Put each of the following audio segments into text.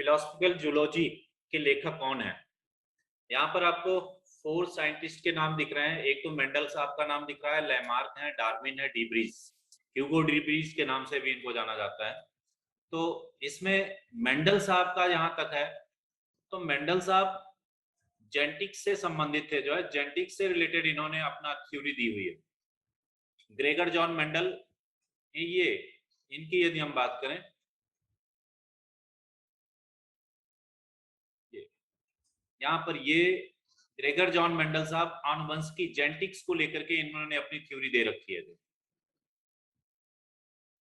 Philosophical zoology के लेखक कौन है। यहाँ पर आपको 4 साइंटिस्ट के नाम दिख रहे हैं। एक तो मेंडल साहब का नाम दिख रहा है, लैमार्क है, डार्विन है, डीब्रीज, ह्यूगो डीब्रीज के नाम से भी इनको जाना जाता है। तो इसमें मेंडल साहब का जहां तक है, तो मेंडल साहब जेनेटिक्स से संबंधित थे, जो है जेनेटिक्स से रिलेटेड इन्होंने अपना थ्योरी दी हुई है। ग्रेगर जॉन मेंडल, ये इनकी यदि हम बात करें, यहाँ पर ये ग्रेगर जॉन मेंडल साहब आनुवंश की जेनेटिक्स को लेकर के इन्होंने अपनी थ्योरी दे रखी है,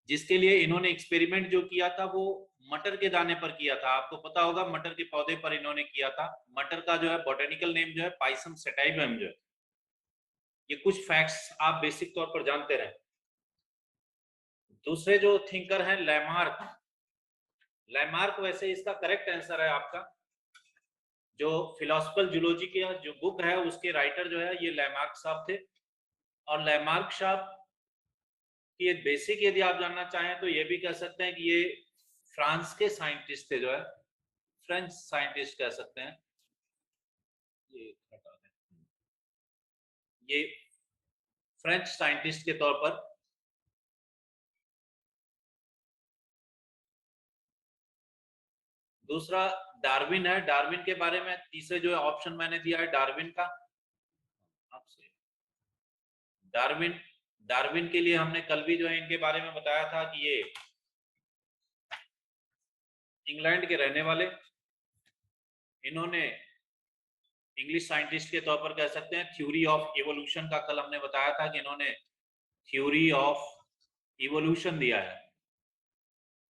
जिसके लिए इन्होंने एक्सपेरिमेंट जो किया था वो मटर के दाने पर किया था। आपको पता होगा मटर के पौधे पर इन्होंने किया था। मटर का जो है बॉटेनिकल नेम जो है पाइसम सेटाइवम जो है। ये कुछ फैक्ट्स आप बेसिक तौर पर जानते रहे। दूसरे जो थिंकर हैं लैमार्क, लैमार्क वैसे इसका करेक्ट आंसर है आपका, जो फिलोसफिकल जूलॉजी की जो बुक है उसके राइटर जो है ये लैमार्क साहब थे। और लैमार्क साहब की एक बेसिक यदि आप जानना चाहें तो ये भी कह सकते हैं कि ये फ्रांस के साइंटिस्ट थे, जो है फ्रेंच साइंटिस्ट कह सकते हैं। ये हटा दें, ये फ्रेंच साइंटिस्ट के तौर पर। दूसरा डार्विन है। डार्विन के बारे में तीसरे जो ऑप्शन मैंने दिया है डार्विन का, आपसे डार्विन, डार्विन के लिए हमने कल भी जो है इनके बारे में बताया था कि ये इंग्लैंड के रहने वाले, इन्होंने इंग्लिश साइंटिस्ट के तौर पर कह सकते हैं थ्योरी ऑफ इवोल्यूशन का कल हमने बताया था कि इन्होंने थ्योरी ऑफ इवोल्यूशन दिया है।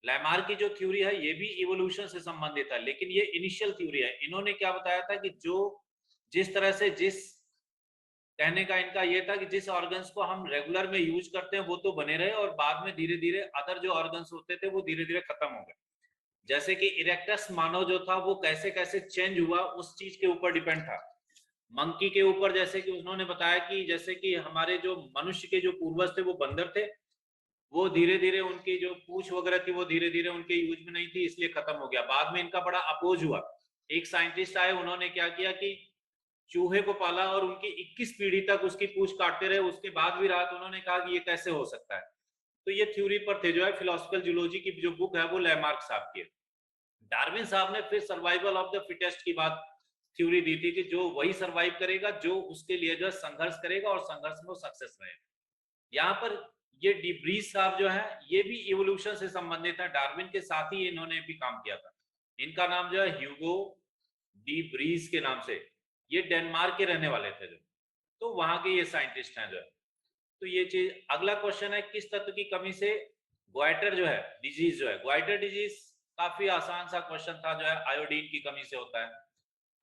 लैमार्क की जो थ्योरी है ये भी इवोल्यूशन से संबंधित है, लेकिन ये इनिशियल थ्योरी है। इन्होंने क्या बताया था कि जो जिस तरह से, जिस कहने का इनका ये था कि जिस ऑर्गन्स को हम रेगुलर में यूज करते हैं वो तो बने रहे और बाद में धीरे धीरे अदर जो ऑर्गन्स होते थे वो धीरे धीरे खत्म हो गए। जैसे कि इरेक्टस मानव जो था वो कैसे कैसे चेंज हुआ उस चीज के ऊपर डिपेंड था। मंकी के ऊपर जैसे कि उन्होंने बताया कि जैसे कि हमारे जो मनुष्य के जो पूर्वज थे वो बंदर थे, वो धीरे धीरे उनकी जो पूछ वगैरह थी वो धीरे धीरे उनके यूज में नहीं थी, इसलिए खत्म हो गया। बाद में इनका बड़ा अपोज हुआ। एक साइंटिस्ट आए, उन्होंने क्या किया कि चूहे को पाला और उनकी 21 पीढ़ी तक उसकी पूछ काटते रहे, उसके बाद भी रहा। तो उन्होंने कहा कि ये कैसे हो सकता है। तो ये थ्योरी पर थे, जो है फिलोसफिकल जूलॉजी की जो बुक है वो लैमार्क साहब की है। डार्विन साहब ने फिर सर्वाइवल ऑफ द फिटेस्ट की बात थ्योरी दी थी कि जो वही सर्वाइव करेगा जो उसके लिए जो है संघर्ष करेगा और संघर्ष में वो सक्सेस रहेगा। यहाँ पर ये डीब्रीज साहब जो है ये भी इवोल्यूशन से संबंधित है, डार्विन के साथ ही इन्होंने भी काम किया था। इनका नाम जो है ह्यूगो डीब्रीज के नाम से, ये डेनमार्क के रहने वाले थे जो, तो वहां के ये साइंटिस्ट हैं जो है। तो ये चीज, अगला क्वेश्चन है किस तत्व की कमी से ग्वाइटर जो है डिजीज जो है, ग्वाइटर डिजीज काफी आसान सा क्वेश्चन था, जो है आयोडीन की कमी से होता है।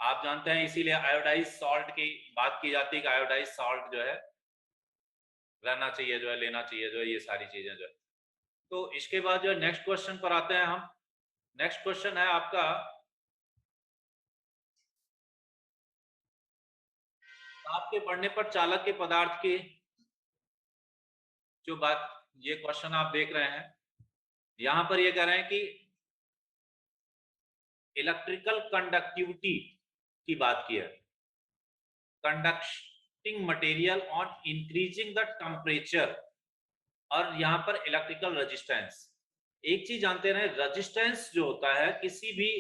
आप जानते हैं इसीलिए आयोडाइज सॉल्ट की बात की जाती है कि आयोडाइज सॉल्ट जो है रहना चाहिए, जो है लेना चाहिए, जो है ये सारी चीजें जो है। तो इसके बाद जो है नेक्स्ट क्वेश्चन पर आते हैं हम। नेक्स्ट क्वेश्चन है आपका, आपके पढ़ने पर चालक के पदार्थ की जो बात, ये क्वेश्चन आप देख रहे हैं, यहां पर ये कह रहे हैं कि इलेक्ट्रिकल कंडक्टिविटी की बात की है, conducting material on increasing the temperature, और यहां पर इलेक्ट्रिकल रेजिस्टेंस। एक चीज जानते रहे, रेजिस्टेंस जो होता है किसी भी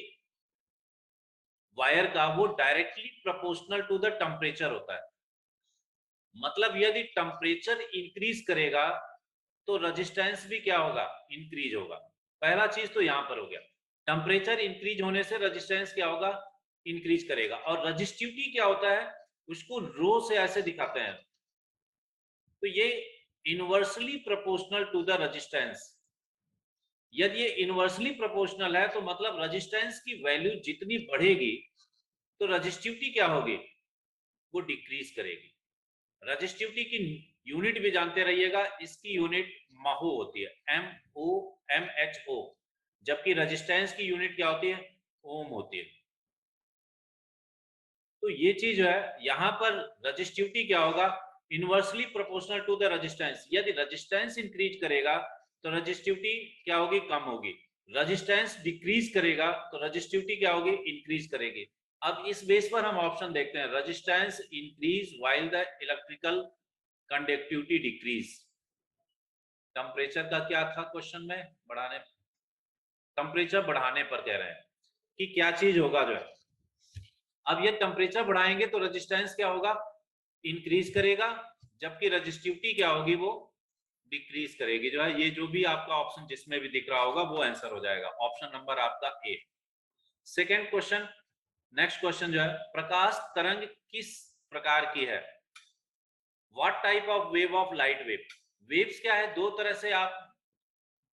वायर का वो directly proportional to the temperature होता है। मतलब यदि टेम्परेचर इंक्रीज करेगा तो रेजिस्टेंस भी क्या होगा, इंक्रीज होगा। पहला चीज तो यहां पर हो गया, टेम्परेचर इंक्रीज होने से रेजिस्टेंस क्या होगा, इंक्रीज करेगा। और रेजिस्टिविटी क्या होता है, उसको रो से ऐसे दिखाते हैं, तो ये inversely proportional to the resistance. यदि ये इनवर्सली प्रोपोर्शनल है तो मतलब रेजिस्टेंस की वैल्यू जितनी बढ़ेगी तो रेजिस्टिविटी क्या होगी, वो डिक्रीज करेगी। रेजिस्टिविटी की यूनिट भी जानते रहिएगा, इसकी यूनिट माहो होती है, MOH, जबकि रेजिस्टेंस की यूनिट क्या होती है, ओम होती है। तो ये चीज है, यहां पर रेजिस्टिविटी क्या होगा, inversely proportional to the resistance. यदि रेजिस्टेंस इंक्रीज करेगा तो रेजिस्टिविटी क्या होगी, कम होगी। रेजिस्टेंस डिक्रीज करेगा तो रेजिस्टिविटी क्या होगी, इंक्रीज करेगी। अब इस बेस पर हम ऑप्शन देखते हैं, resistance increase while the electrical conductivity decrease. Temperature का क्या था क्वेश्चन में, बढ़ाने, टेम्परेचर बढ़ाने पर कह रहे हैं कि क्या चीज होगा जो है। अब ये टेम्परेचर बढ़ाएंगे तो रेजिस्टेंस क्या होगा, इंक्रीज करेगा, जबकि रेजिस्टिविटी क्या होगी, वो डिक्रीज करेगी जो है। ये जो भी आपका ऑप्शन जिसमें भी दिख रहा होगा वो आंसर हो जाएगा, ऑप्शन नंबर आपका ए। सेकेंड क्वेश्चन, नेक्स्ट क्वेश्चन जो है, प्रकाश तरंग किस प्रकार की है, what type of wave of light wave. Waves क्या है, दो तरह से आप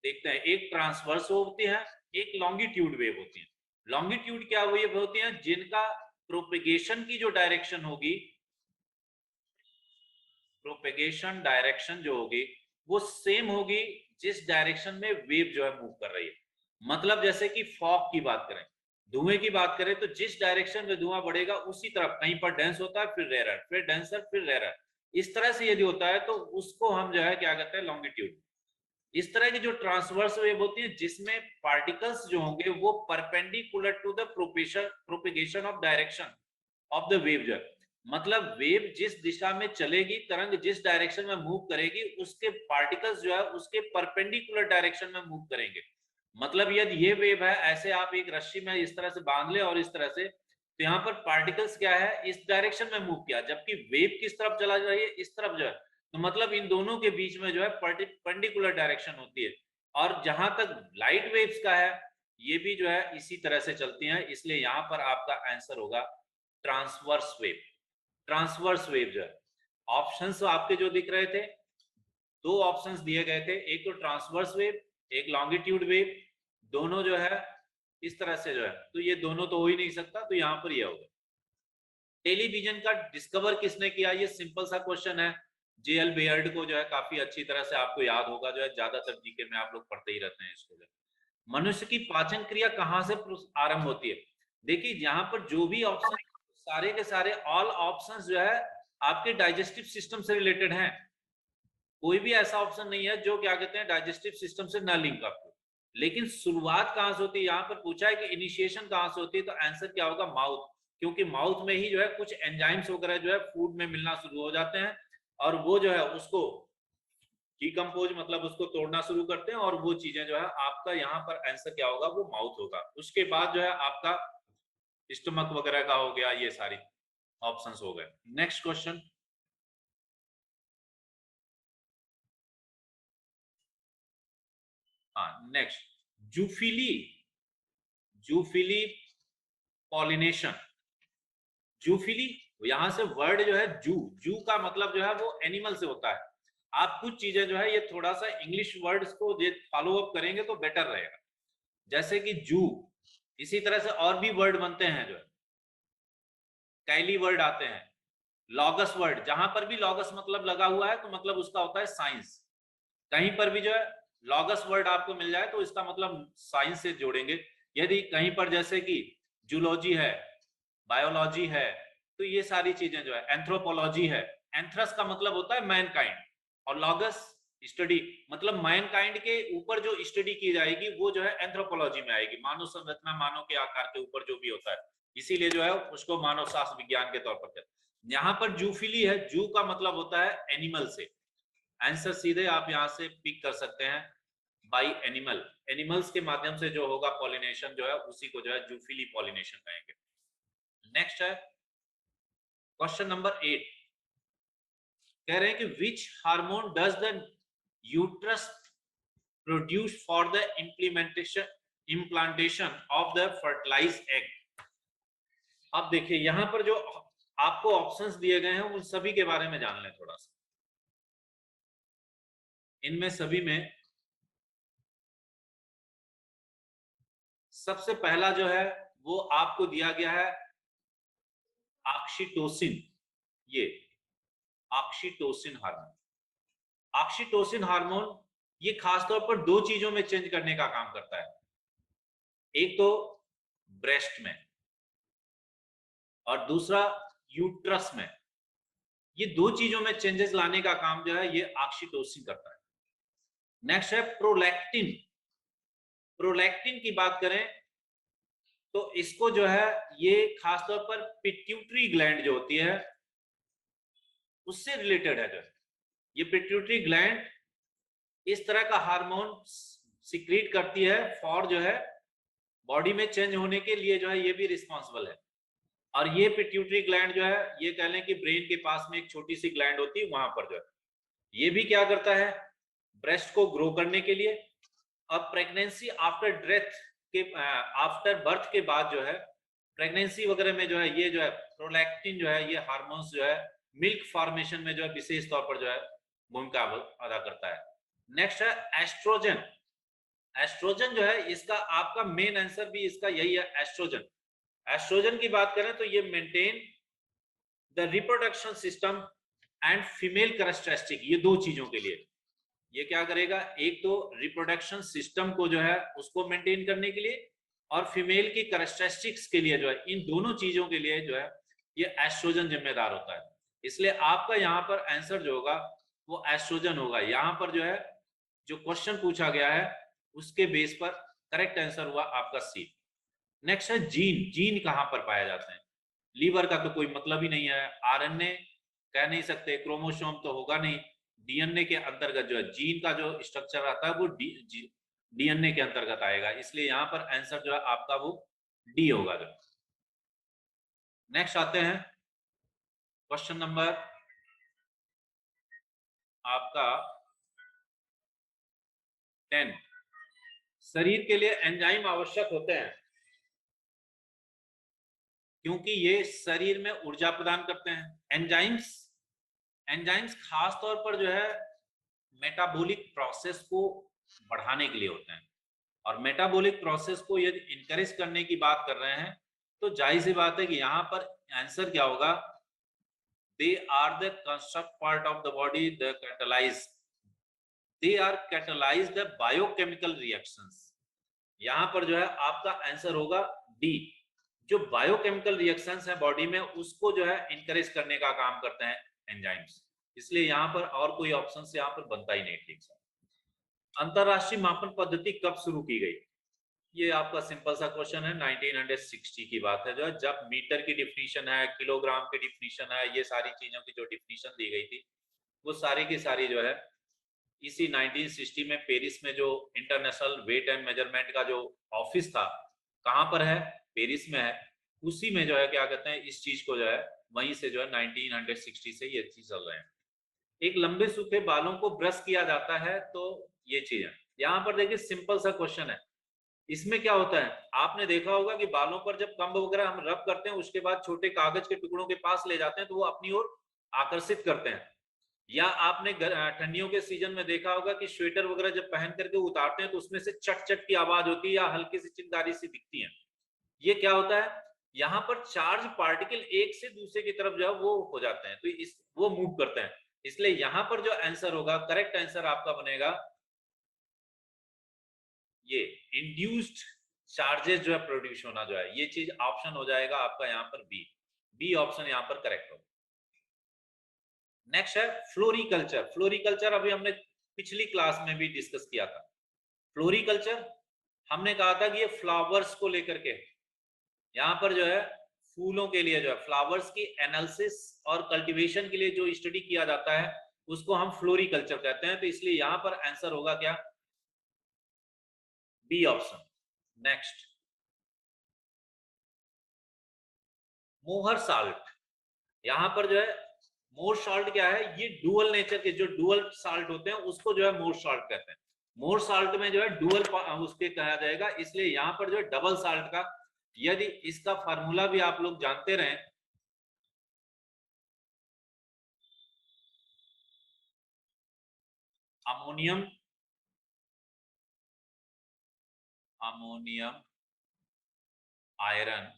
देखते हैं, एक ट्रांसवर्स होती है, एक लॉन्गिट्यूड वेव होती है। लॉन्गिट्यूड क्या वेव होती है, जिनका प्रोपेगेशन की जो डायरेक्शन होगी, प्रोपेगेशन डायरेक्शन जो होगी वो सेम होगी जिस डायरेक्शन में वेव जो है मूव कर रही है। मतलब जैसे कि फॉग की बात करें, धुएं की बात करें, तो जिस डायरेक्शन में धुआं बढ़ेगा उसी तरफ, कहीं पर डेंस होता है फिर रेयर, फिर डेंसर फिर रेयर, इस तरह से यदि होता है तो उसको हम जो है क्या कहते हैं, लॉन्गिट्यूड। इस तरह की जो ट्रांसवर्स वेव होती है जिसमें पार्टिकल्स जो होंगे वो perpendicular to the propagation of direction of the wave जो है, मतलब वेव जिस दिशा में चलेगी, तरंग जिस डायरेक्शन में मूव करेगी, उसके पार्टिकल्स जो है उसके परपेंडिकुलर डायरेक्शन में मूव करेंगे। मतलब यदि ये वेव है, ऐसे आप एक रस्सी में इस तरह से बांध ले और इस तरह से, तो यहाँ पर पार्टिकल्स क्या है, इस डायरेक्शन में मूव किया, जबकि वेव किस तरफ चला जा रही है, इस तरफ जो है। तो मतलब इन दोनों के बीच में जो है परपेंडिकुलर डायरेक्शन होती है। और जहां तक लाइट वेव्स का है, ये भी जो है इसी तरह से चलती हैं, इसलिए यहाँ पर आपका आंसर होगा ट्रांसवर्स वेव। ट्रांसवर्स वेव जो है, ऑप्शंस आपके जो दिख रहे थे, दो ऑप्शंस दिए गए थे, एक तो ट्रांसवर्स वेव, एक लॉन्गिट्यूड वेव, दोनों जो है इस तरह से जो है, तो ये दोनों तो हो ही नहीं सकता, तो यहाँ पर यह होगा। टेलीविजन का डिस्कवर किसने किया, ये सिंपल सा क्वेश्चन है, जेएल बेयर्ड को जो है काफी अच्छी तरह से आपको याद होगा, जो है ज्यादातर जीके में आप लोग पढ़ते ही रहते हैं इसको। मनुष्य की पाचन क्रिया कहाँ से आरंभ होती है, देखिए यहाँ पर जो भी ऑप्शन, सारे के सारे ऑल ऑप्शंस जो है आपके डाइजेस्टिव सिस्टम से रिलेटेड हैं। कोई भी ऐसा ऑप्शन नहीं है जो क्या कहते हैं डाइजेस्टिव सिस्टम से ना लिंक आपको। लेकिन शुरुआत कहां से होती है, यहाँ पर पूछा है कि इनिशिएशन कहां से होती है, तो आंसर क्या होगा, माउथ। क्योंकि माउथ में ही जो है कुछ एंजाइम्स वगैरह जो है फूड में मिलना शुरू हो जाते हैं, और वो जो है उसको डिकम्पोज, मतलब उसको तोड़ना शुरू करते हैं, और वो चीजें जो है आपका यहाँ पर आंसर क्या होगा, वो माउथ होगा। उसके बाद जो है आपका स्टमक वगैरह का हो गया, ये सारी ऑप्शंस हो गए। नेक्स्ट क्वेश्चन, हाँ next, zoophily, zoophily pollination, zoophily, यहां से वर्ड जो है जू, जू का मतलब जो है वो एनिमल से होता है। आप कुछ चीजें जो है ये थोड़ा सा इंग्लिश वर्ड्स को फॉलो अप करेंगे तो बेटर रहेगा, जैसे कि जू, इसी तरह से और भी वर्ड बनते हैं जो है, कैली वर्ड आते हैं, लॉगस वर्ड, जहां पर भी लॉगस मतलब लगा हुआ है तो मतलब उसका होता है साइंस। कहीं पर भी जो है लॉगस वर्ड आपको मिल जाए तो इसका मतलब साइंस से जोड़ेंगे। यदि कहीं पर जैसे कि जूलॉजी है, बायोलॉजी है, तो ये सारी चीजें जो है, एंथ्रोपोलॉजी है, एंथ्रस का मतलब होता है मैनकाइंड, और लॉगस स्टडी, मतलब मैनकाइंड के ऊपर जो स्टडी की जाएगी वो जो है एंथ्रोपोलॉजी में आएगी, मानव संरचना, मानव के आकार के ऊपर जो भी होता है, इसीलिए जो है उसको मानव शास्त्र विज्ञान के तौर पर कहते हैं। यहाँ पर जूफिली है, जू का मतलब होता है एनिमल से, आंसर सीधे आप यहां से पिक कर सकते हैं, बाई एनिमल, एनिमल्स के माध्यम से जो होगा पॉलिनेशन जो है उसी को जो है जूफिली पॉलिनेशन कहेंगे। नेक्स्ट है क्वेश्चन नंबर 8, कह रहे हैं कि which hormone does the uterus produce for the implantation of the fertilized egg. अब देखिए यहां पर जो आपको ऑप्शंस दिए गए हैं उन सभी के बारे में जान लें थोड़ा सा। इनमें सभी में सबसे पहला जो है वो आपको दिया गया है ऑक्सीटोसिन, ये ऑक्सीटोसिन हार्मोन। ऑक्सीटोसिन हार्मोन ये खासतौर पर दो चीजों में चेंज करने का काम करता है, एक तो ब्रेस्ट में और दूसरा यूट्रस में। ये दो चीजों में चेंजेस लाने का काम जो है ये ऑक्सीटोसिन करता है। नेक्स्ट है प्रोलैक्टिन, प्रोलैक्टिन की बात करें तो इसको जो है ये खासतौर पर पिट्यूटरी ग्लैंड जो होती है उससे रिलेटेड है। जो है ये पिट्यूटरी ग्लैंड इस तरह का हार्मोन सिक्रीट करती है फॉर जो है बॉडी में चेंज होने के लिए जो है ये भी रिस्पॉन्सिबल है। और ये पिट्यूटरी ग्लैंड जो है ये कह लें कि ब्रेन के पास में एक छोटी सी ग्लैंड होती है वहां पर जो है ये भी क्या करता है ब्रेस्ट को ग्रो करने के लिए। और प्रेगनेंसी आफ्टर डेथ के आफ्टर बर्थ के बाद जो है प्रेगनेंसी वगैरह में जो है ये जो है प्रोलैक्टिन जो है ये हार्मोन्स जो है मिल्क फॉर्मेशन में जो है विशेष तौर पर जो है भूमिका अदा करता है। नेक्स्ट है एस्ट्रोजन। एस्ट्रोजन जो है इसका आपका मेन आंसर भी इसका यही है एस्ट्रोजन। एस्ट्रोजन की बात करें तो ये maintain the reproduction system and female characteristic, ये दो चीजों के लिए ये क्या करेगा, एक तो रिप्रोडक्शन सिस्टम को जो है उसको मेंटेन करने के लिए और फीमेल की कैरेक्टरिस्टिक्स के लिए जो है इन दोनों चीजों के लिए जो है ये एस्ट्रोजन जिम्मेदार होता है। इसलिए आपका यहाँ पर आंसर जो होगा वो एस्ट्रोजन होगा। यहाँ पर जो है जो क्वेश्चन पूछा गया है उसके बेस पर करेक्ट आंसर हुआ आपका सी। नेक्स्ट है जीन। जीन कहां पर पाए जाते हैं? लीवर का तो कोई मतलब ही नहीं है, आरएनए कह नहीं सकते, क्रोमोसोम तो होगा नहीं, डीएनए के अंतर्गत जो है जीन का जो स्ट्रक्चर आता है वो डीएनए के अंतर्गत आएगा। इसलिए यहां पर आंसर जो है आपका वो डी होगा। जो नेक्स्ट आते हैं क्वेश्चन नंबर आपका 10। शरीर के लिए एंजाइम आवश्यक होते हैं क्योंकि ये शरीर में ऊर्जा प्रदान करते हैं। एंजाइम्स खास तौर पर जो है मेटाबॉलिक प्रोसेस को बढ़ाने के लिए होते हैं। और मेटाबॉलिक प्रोसेस को यदि इनकरेज करने की बात कर रहे हैं तो जाहिर सी बात है कि यहाँ पर आंसर क्या होगा, they are the construct part of the body the catalyse, they are catalyse the biochemical reactions. यहाँ पर जो है आपका आंसर होगा डी। जो बायोकेमिकल रिएक्शंस है बॉडी में उसको जो है इनकरेज करने का काम करते हैं एंजाइम्स। इसलिए यहाँ पर और कोई ऑप्शन यहाँ पर बनता ही नहीं। ठीक से अंतरराष्ट्रीय मापन पद्धति कब शुरू की गई? ये आपका सिंपल सा क्वेश्चन है। 1960 की बात है जो है जब मीटर की डिफिनीशन है, किलोग्राम की डिफिनीशन है, ये सारी चीजों की जो डिफिनीशन दी गई थी वो सारी की सारी जो है इसी 1960 में पेरिस में जो इंटरनेशनल वेट एंड मेजरमेंट का जो ऑफिस था कहाँ पर है, पेरिस में है। उसी में जो है क्या कहते हैं इस चीज को जो है वहीं से जो है 1960 से ये चीज चल रहे हैं। एक लंबे सूखे बालों को ब्रश किया जाता है तो ये चीज है। यहाँ पर देखिए सिंपल सा क्वेश्चन है। इसमें क्या होता है आपने देखा होगा कि बालों पर जब कंब वगैरह हम रब करते हैं उसके बाद छोटे कागज के टुकड़ों के पास ले जाते हैं तो वो अपनी ओर आकर्षित करते हैं। या आपने ठंडियों के सीजन में देखा होगा कि स्वेटर वगैरह जब पहन करके उतारते हैं तो उसमें से चट चट की आवाज होती है या हल्की सी चिंगारी सी दिखती है। ये क्या होता है, यहाँ पर चार्ज पार्टिकल एक से दूसरे की तरफ जो है वो हो जाते हैं तो इस वो मूव करते हैं। इसलिए यहाँ पर जो आंसर होगा करेक्ट आंसर आपका बनेगा ये इंड्यूस्ड चार्जेस जो है प्रोड्यूस होना जो है ये चीज ऑप्शन हो जाएगा आपका यहाँ पर बी। बी ऑप्शन यहाँ पर करेक्ट होगा। नेक्स्ट है फ्लोरिकल्चर। फ्लोरिकल्चर अभी हमने पिछली क्लास में भी डिस्कस किया था। फ्लोरिकल्चर हमने कहा था कि ये फ्लावर्स को लेकर के यहाँ पर जो है फूलों के लिए जो है फ्लावर्स की एनालिसिस और कल्टीवेशन के लिए जो स्टडी किया जाता है उसको हम फ्लोरिकल्चर कहते हैं। तो इसलिए यहाँ पर आंसर होगा क्या, B option. Next Mohr salt. यहाँ पर जो है मोर साल्ट क्या है, ये डुअल नेचर के जो डुअल साल्ट होते हैं उसको जो है मोर साल्ट कहते हैं। मोर साल्ट में जो है डुअल उसके कहा जाएगा। इसलिए यहाँ पर जो है डबल साल्ट का यदि इसका फार्मूला भी आप लोग जानते रहे ammonium iron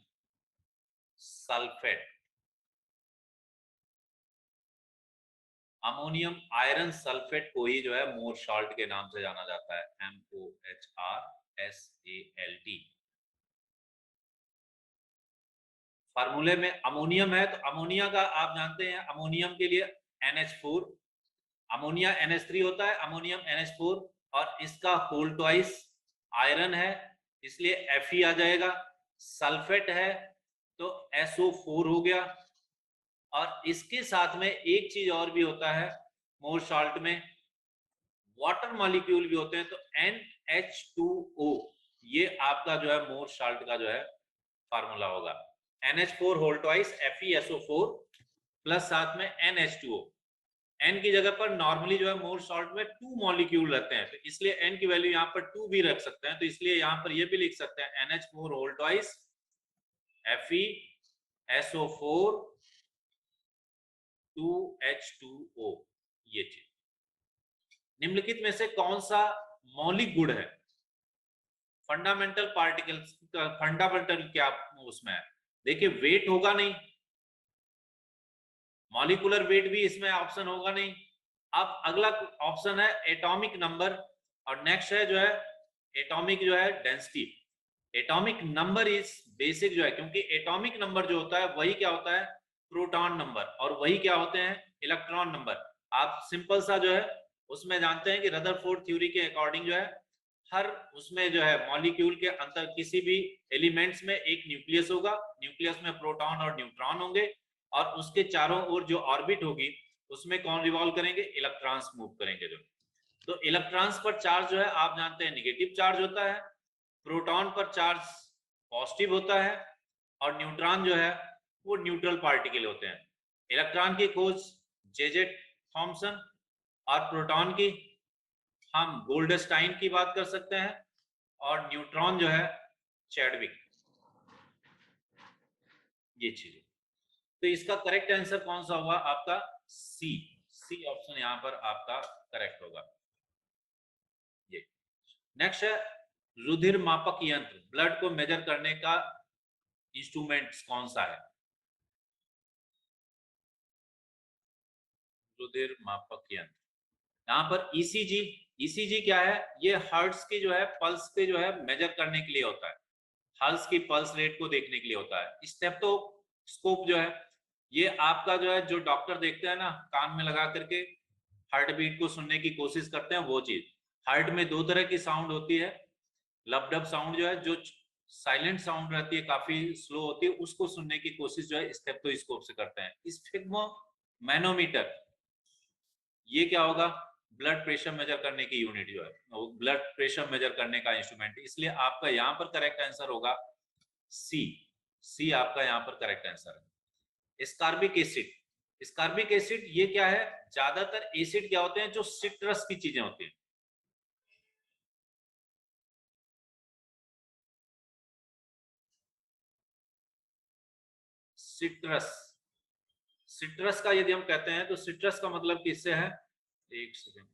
sulphate, ammonium iron sulphate को ही जो है मोर साल्ट के नाम से जाना जाता है, MOHRSALT। फार्मूले में अमोनियम है तो अमोनिया का आप जानते हैं अमोनियम के लिए NH4, अमोनिया NH3 होता है, अमोनियम NH4 और इसका होल ट्वाइस आयरन है इसलिए Fe आ जाएगा, सल्फेट है तो SO4 हो गया। और इसके साथ में एक चीज और भी होता है मोर साल्ट में, वाटर मॉलिक्यूल भी होते हैं, तो NH2O ये आपका जो है मोर साल्ट का जो है फार्मूला होगा। NH4 whole twice FeSO4 plus साथ में NH2O। N की जगह पर नॉर्मली जो है मोर साल्ट में 2 मॉलिक्यूल रहते हैं, तो इसलिए N की वैल्यू यहाँ पर 2 भी रख सकते हैं, तो इसलिए यहाँ पर ये भी लिख सकते हैं NH4 whole twice FeSO4 2H2O। ये चीज निम्नलिखित में से कौन सा मौलिक गुण है? फंडामेंटल पार्टिकल्स का फंडामेंटल क्या उसमें है? देखिए वेट होगा नहीं, मॉलिकुलर वेट भी इसमें ऑप्शन होगा नहीं। अब अगला ऑप्शन है एटॉमिक नंबर, और नेक्स्ट है जो है एटॉमिक जो है density. Atomic number is basic जो है, क्योंकि एटॉमिक नंबर जो होता है वही क्या होता है प्रोटॉन नंबर, और वही क्या होते हैं इलेक्ट्रॉन नंबर। आप सिंपल सा जो है उसमें जानते हैं कि रदरफोर्ड थ्योरी के अकॉर्डिंग जो है हर उसमें जो है मॉलिक्यूल के अंदर किसी भी एलिमेंट्स में एक न्यूक्लियस होगा, न्यूक्लियस में प्रोटॉन और न्यूट्रॉन होंगे, और उसके चारों ओर जो ऑर्बिट होगी उसमें कौन रिवॉल्व करेंगे, इलेक्ट्रॉन्स मूव करेंगे जो। तो इलेक्ट्रॉन्स पर चार्ज जो है आप जानते हैं निगेटिव चार्ज होता है, प्रोटॉन पर चार्ज पॉजिटिव होता है, और न्यूट्रॉन जो है वो न्यूट्रल पार्टिकल होते हैं। इलेक्ट्रॉन की खोज जे थॉमसन, और प्रोटॉन की हम गोल्डस्टाइन की बात कर सकते हैं, और न्यूट्रॉन जो है चैडविक। ये चीज, तो इसका करेक्ट आंसर कौन सा होगा आपका? सी ऑप्शन यहां पर आपका करेक्ट होगा। ये नेक्स्ट है रुधिर मापक यंत्र, ब्लड को मेजर करने का इंस्ट्रूमेंट कौन सा है? रुधिर मापक यंत्र यहाँ पर ईसीजी। ईसीजी क्या है? ये हार्ट्स की जो है पल्स के जो है मेजर करने के लिए होता है, हल्स की पल्स रेट को देखने के लिए होता है। स्टेथोस्कोप जो है ये आपका जो है जो डॉक्टर देखते हैं ना कान में लगा करके हार्ट बीट को सुनने की कोशिश करते हैं, वो चीज। हार्ट में दो तरह की साउंड होती है, लबडब साउंड जो है जो साइलेंट साउंड रहती है काफी स्लो होती है, उसको सुनने की कोशिश जो है स्टेथोस्कोप से करते हैं। स्फिग्मो मैनोमीटर ये क्या होगा? ब्लड प्रेशर मेजर करने की यूनिट जो है, ब्लड प्रेशर मेजर करने का इंस्ट्रूमेंट, इसलिए आपका यहाँ पर करेक्ट आंसर होगा सी आपका यहाँ पर करेक्ट आंसर है। स्कार्बिक एसिड, स्कार्बिक एसिड ये क्या है? ज्यादातर एसिड क्या होते हैं जो सिट्रस की चीजें होती हैं। सिट्रस, सिट्रस का यदि हम कहते हैं तो सिट्रस का मतलब किससे है? एक सेकेंड,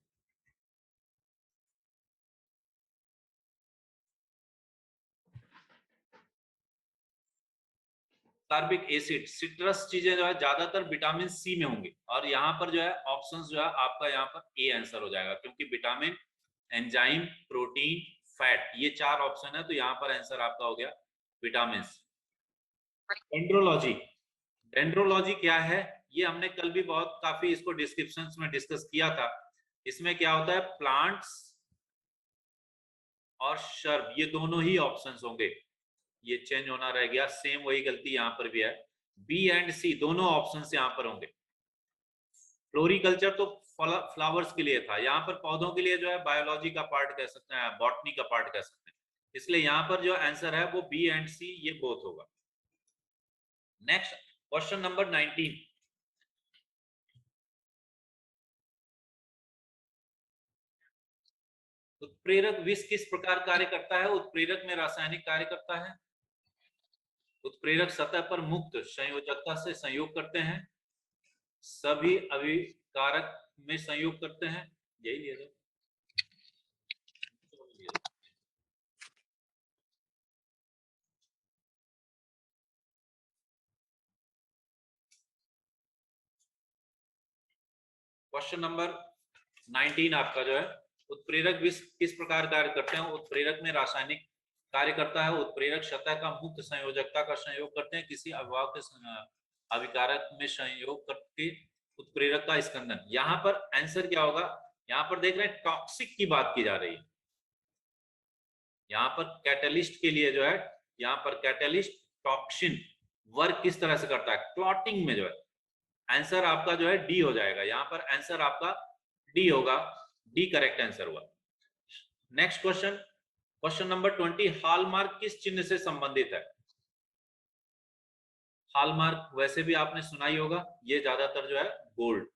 कार्बिक एसिड सिट्रस चीजें जो है ज्यादातर विटामिन सी में होंगी, और यहाँ पर जो है ऑप्शंस जो है आपका यहाँ पर ए आंसर हो जाएगा, क्योंकि विटामिन, एंजाइम, प्रोटीन, फैट ये चार ऑप्शन है, तो यहाँ पर आंसर आपका हो गया विटामिन। डेंड्रोलॉजी, डेंड्रोलॉजी क्या है? ये हमने कल भी बहुत काफी इसको डिस्क्रिप्शंस में डिस्कस किया था। इसमें क्या होता है प्लांट्स और शर्ब ये दोनों ही ऑप्शंस होंगे, ये चेंज होना रह गया, सेम वही गलती यहाँ पर भी है, बी एंड सी दोनों ऑप्शंस यहाँ पर होंगे। फ्लोरिकल्चर तो फ्लावर्स के लिए था, यहाँ पर पौधों के लिए जो है बायोलॉजी का पार्ट कह सकते हैं, बॉटनी का पार्ट कह सकते हैं, इसलिए यहाँ पर जो आंसर है वो बी एंड सी ये बोथ होगा। नेक्स्ट क्वेश्चन नंबर 19, उत्प्रेरक विष किस प्रकार कार्य करता है? उत्प्रेरक में रासायनिक कार्य करता है। उत्प्रेरक सतह पर मुक्त संयोजकता से संयोग करते हैं, सभी अभिकारक में संयोग करते हैं, यही लिया था। क्वेश्चन नंबर 19 आपका जो है उत्प्रेरक विष किस प्रकार कार्य करते हैं? उत्प्रेरक में रासायनिक कार्य करता है, उत्प्रेरक सतह का मुक्त संयोजकता का संयोग करते हैं, किसी अभिभाव के अभिकारक में संयोग करके उत्प्रेरक का स्कंदन। यहाँ पर आंसर क्या होगा? यहाँ पर देख रहे हैं टॉक्सिक की बात की जा रही है, यहाँ पर कैटलिस्ट के लिए जो है, यहाँ पर कैटलिस्ट टॉक्सिन वर्क किस तरह से करता है, क्लॉटिंग में जो है। आंसर आपका जो है डी हो जाएगा, यहाँ पर आंसर आपका डी होगा, डी करेक्ट आंसर हुआ। Next question, question number 20, hallmark किस चिन्ह से संबंधित है? हॉलमार्क वैसे भी आपने सुना ही होगा, ये ज्यादातर जो है गोल्ड,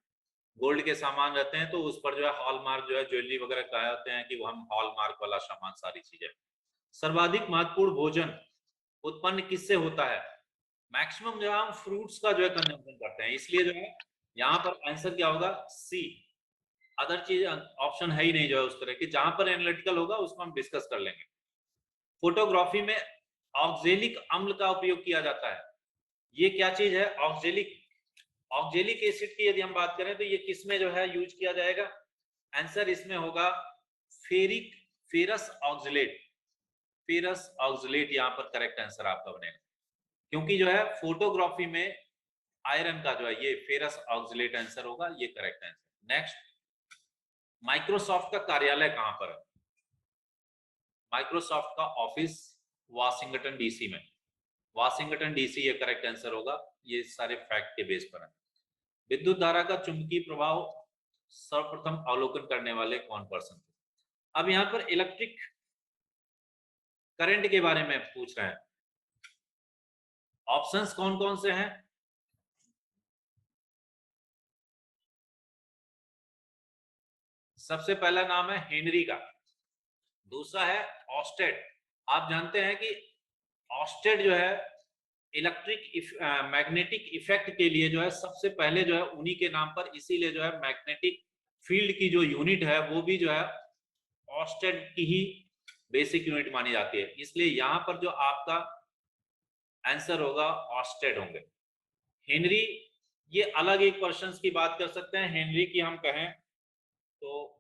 गोल्ड के सामान रहते हैं तो उस पर जो है हॉलमार्क जो है, ज्वेलरी वगैरह कहते हैं कि वो हम हॉलमार्क वाला सामान, सारी चीजें। सर्वाधिक महत्वपूर्ण भोजन उत्पन्न किससे होता है? मैक्सिमम जो है हम फ्रूट्स का जो है कंजम्पशन करते हैं, इसलिए जो है यहाँ पर आंसर क्या होगा, सी। अदर चीज ऑप्शन है ही नहीं जो है उस तरह की, जहां पर एनालिटिकल होगा उसको हम डिस्कस कर लेंगे। फोटोग्राफी में ऑक्जेलिक अम्ल का उपयोग किया जाता है, ये क्या चीज है? ऑक्जेलिक, ऑक्जेलिक एसिड की यदि हम बात करें तो ये किस में जो है यूज किया जाएगा? आंसर इसमें होगा ferric, ferrous oxalate, ferrous oxalate यहाँ पर करेक्ट आंसर आपका बनेगा, क्योंकि जो है फोटोग्राफी में आयरन का जो है ये फेरस ऑक्सलेट आंसर होगा, ये करेक्ट आंसर। नेक्स्ट, माइक्रोसॉफ्ट का कार्यालय कहां पर है? माइक्रोसॉफ्ट का ऑफिस वाशिंगटन डीसी में, वाशिंगटन डीसी ये करेक्ट आंसर होगा, ये सारे फैक्ट के बेस पर है। विद्युत धारा का चुंबकीय प्रभाव सर्वप्रथम अवलोकन करने वाले कौन पर्सन थे? अब यहाँ पर इलेक्ट्रिक करंट के बारे में पूछ रहे हैं, ऑप्शंस कौन कौन से हैं? सबसे पहला नाम है हेनरी का, दूसरा है ऑस्टेड। आप जानते हैं कि ऑस्टेड जो है इलेक्ट्रिक मैग्नेटिक इफेक्ट के लिए जो है सबसे पहले जो है उन्हीं के नाम पर, इसीलिए जो है मैग्नेटिक फील्ड की जो यूनिट है वो भी जो है ऑस्टेड की ही बेसिक यूनिट मानी जाती है, इसलिए यहां पर जो आपका आंसर होगा ऑस्टेड होंगे। हेनरी ये अलग एक पर्सन की बात कर सकते हैं, हेनरी की हम कहें तो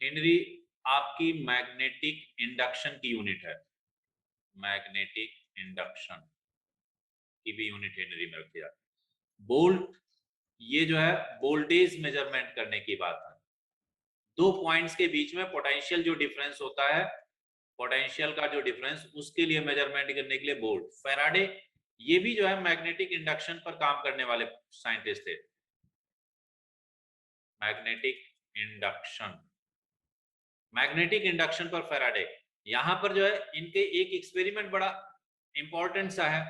हेनरी आपकी मैग्नेटिक इंडक्शन की यूनिट है, मैग्नेटिक इंडक्शन की भी यूनिट हेनरी में रखी जाती है। बोल्ट ये जो है वोल्टेज मेजरमेंट करने की बात है, दो पॉइंट्स के बीच में पोटेंशियल जो डिफरेंस होता है, पोटेंशियल का जो डिफरेंस, उसके लिए मेजरमेंट करने के लिए बोल्ट। फेराडे ये भी जो है मैग्नेटिक इंडक्शन पर काम करने वाले साइंटिस्ट थे, मैग्नेटिक इंडक्शन, मैग्नेटिक इंडक्शन पर फेराडे। यहां पर जो है इनके एक एक्सपेरिमेंट बड़ा इंपॉर्टेंट सा है,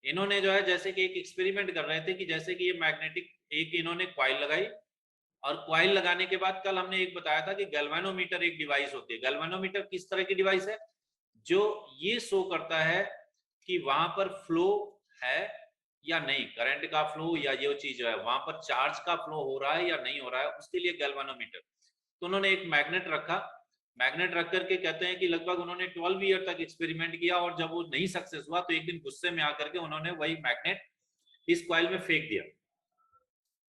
इन्होंने जो है जैसे कि एक एक्सपेरिमेंट कर रहे थे कि जैसे कि ये मैग्नेटिक, एक इन्होंने क्वाइल लगाई, और क्वाइल लगाने के बाद कल हमने एक बताया था कि गैल्वेनोमीटर एक डिवाइस होती है। गैल्वेनोमीटर किस तरह की डिवाइस है? जो ये शो करता है कि वहां पर फ्लो है या नहीं, करंट का फ्लो या ये चीज जो है वहां पर चार्ज का फ्लो हो रहा है या नहीं हो रहा है, उसके लिए गैल्वेनोमीटर। तो उन्होंने एक मैग्नेट रखा, मैग्नेट रख करके कहते हैं कि लगभग उन्होंने 12 ईयर तक एक्सपेरिमेंट किया, और जब वो नहीं सक्सेस हुआ तो एक दिन गुस्से में आकर के उन्होंने वही मैग्नेट इस कॉइल में फेंक दिया,